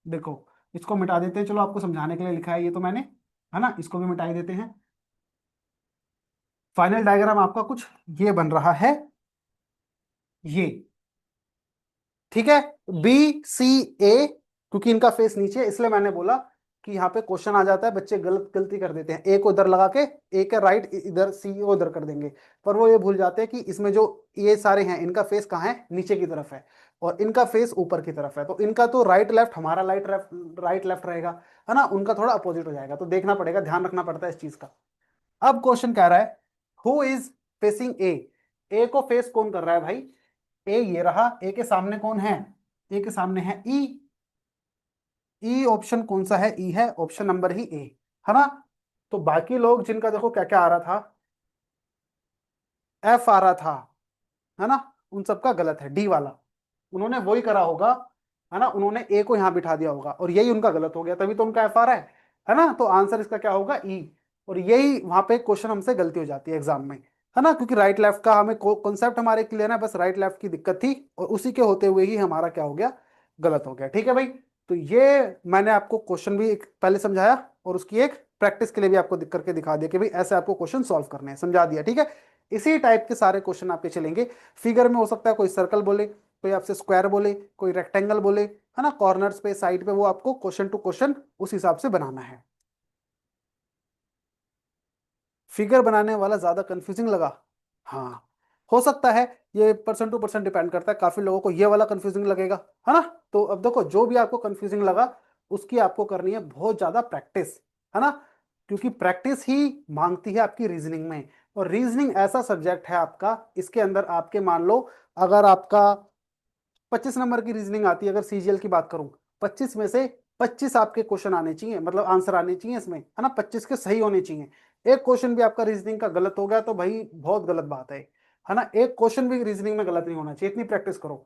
देखो, इसको मिटा देते हैं, चलो आपको समझाने के लिए लिखा है ये तो मैंने, है ना। इसको भी मिटा ही देते हैं। फाइनल डायग्राम आपका कुछ ये बन रहा है, ये, ठीक है। बी सी ए, क्योंकि इनका फेस नीचे है इसलिए मैंने बोला कि यहाँ पे क्वेश्चन आ जाता है, बच्चे गलती कर देते हैं, ए को इधर लगा के ए के राइट इधर, सी को इधर कर देंगे। पर वो ये भूल जाते हैं कि इसमें जो ये सारे हैं इनका फेस कहाँ है, नीचे की तरफ है, और इनका फेस ऊपर की तरफ है। तो इनका तो राइट लेफ्ट, हमारा राइट लेफ्ट रहेगा, है ना। उनका थोड़ा अपोजिट हो जाएगा, तो देखना पड़ेगा, ध्यान रखना पड़ता है इस चीज का। अब क्वेश्चन कह रहा है, हु इज फेसिंग ए, ए को फेस कौन कर रहा है भाई, ए ये रहा, ए के सामने कौन है, ए के सामने है ई, ई ऑप्शन कौन सा है, ई है, ऑप्शन नंबर ही ए, है ना। तो बाकी लोग जिनका देखो क्या क्या आ रहा था, एफ आ रहा था, है ना, उन सबका गलत है, डी वाला। उन्होंने वही करा होगा, है ना, उन्होंने ए को यहां बिठा दिया होगा और यही उनका गलत हो गया, तभी तो उनका एफ आ रहा है ना। तो आंसर इसका क्या होगा, ई। और यही वहां पे क्वेश्चन हमसे गलती हो जाती है एग्जाम में, है ना, क्योंकि राइट लेफ्ट का हमें कॉन्सेप्ट हमारे क्लियर है, बस राइट लेफ्ट की दिक्कत थी, और उसी के होते हुए ही हमारा क्या हो गया, गलत हो गया, ठीक है भाई। तो ये मैंने आपको क्वेश्चन भी पहले समझाया, और उसकी एक प्रैक्टिस के लिए भी आपको करके दिखा दिया कि भाई ऐसे आपको क्वेश्चन सॉल्व करने हैं, समझा दिया, ठीक है। इसी टाइप के सारे क्वेश्चन आपके चलेंगे। फिगर में हो सकता है कोई सर्कल बोले, कोई आपसे स्क्वायर बोले, कोई रेक्टेंगल बोले, है ना, कॉर्नर्स पे, साइड पे, वो आपको क्वेश्चन टू क्वेश्चन उस हिसाब से बनाना है। फिगर बनाने वाला ज्यादा कंफ्यूजिंग लगा, हाँ, हो सकता है, ये पर्सन टू पर्सन डिपेंड करता है, काफी लोगों को ये वाला कंफ्यूजिंग लगेगा, है ना। तो अब देखो, जो भी आपको कंफ्यूजिंग लगा उसकी आपको करनी है बहुत ज्यादा प्रैक्टिस, है ना, क्योंकि प्रैक्टिस ही मांगती है आपकी रीजनिंग में। और रीजनिंग ऐसा सब्जेक्ट है आपका, इसके अंदर आपके मान लो अगर आपका 25 नंबर की रीजनिंग आती है, अगर सीजीएल की बात करूं, 25 में से 25 आपके क्वेश्चन आने चाहिए, मतलब आंसर आने चाहिए इसमें, है ना, 25 के सही होने चाहिए। एक क्वेश्चन भी आपका रीजनिंग का गलत हो गया तो भाई बहुत गलत बात है ना। एक क्वेश्चन भी रीजनिंग में गलत नहीं होना चाहिए, इतनी प्रैक्टिस करो।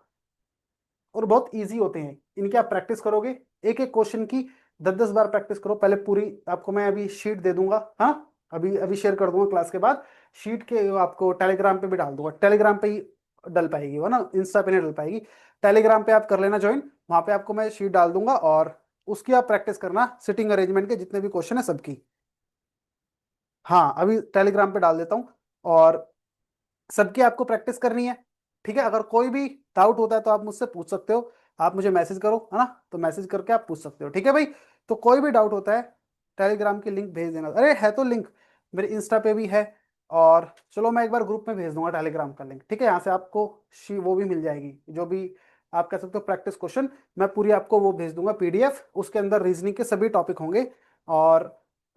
और बहुत इजी होते हैं इनकी, आप प्रैक्टिस करोगे एक एक क्वेश्चन की, 10 10 बार प्रैक्टिस करो। पहले पूरी आपको मैं अभी शीट दे दूंगा, हाँ, अभी अभी शेयर कर दूंगा क्लास के बाद। शीट के आपको टेलीग्राम पे भी डाल दूंगा, टेलीग्राम पे ही डल पाएगी वो ना, इंस्टा पे नहीं डल पाएगी। टेलीग्राम पे आप कर लेना ज्वाइन, वहां पे आपको मैं शीट डाल दूंगा, और उसकी आप प्रैक्टिस करना, सिटिंग अरेंजमेंट के जितने भी क्वेश्चन है सबकी। हाँ, अभी टेलीग्राम पे डाल देता हूँ, और सबकी आपको प्रैक्टिस करनी है। ठीक है, अगर कोई भी डाउट होता है तो आप मुझसे पूछ सकते हो, आप मुझे मैसेज करो, है ना, तो मैसेज करके आप पूछ सकते हो, ठीक है भाई। तो कोई भी डाउट होता है, टेलीग्राम की लिंक भेज देना, अरे है तो लिंक मेरे इंस्टा पे भी है, और चलो मैं एक बार ग्रुप में भेज दूंगा टेलीग्राम का लिंक, ठीक है, यहाँ से आपको वो भी मिल जाएगी, जो भी आप कह सकते हो प्रैक्टिस क्वेश्चन, मैं पूरी आपको वो भेज दूंगा पीडीएफ, उसके अंदर रीजनिंग के सभी टॉपिक होंगे। और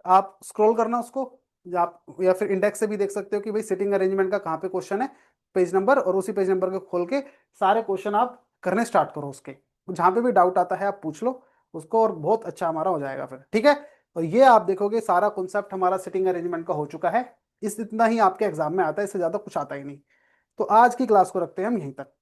आप स्क्रॉल करना उसको, या फिर इंडेक्स से भी देख सकते हो कि भाई सिटिंग अरेंजमेंट का कहाँ पे क्वेश्चन है, पेज नंबर, और उसी पेज नंबर को खोल के सारे क्वेश्चन आप करने स्टार्ट करो उसके, जहाँ पे भी डाउट आता है आप पूछ लो उसको, और बहुत अच्छा हमारा हो जाएगा फिर, ठीक है। और ये आप देखोगे सारा कॉन्सेप्ट हमारा सिटिंग अरेंजमेंट का हो चुका है। इस इतना ही आपके एग्जाम में आता है, इससे ज्यादा कुछ आता ही नहीं। तो आज की क्लास को रखते हैं हम यहीं तक।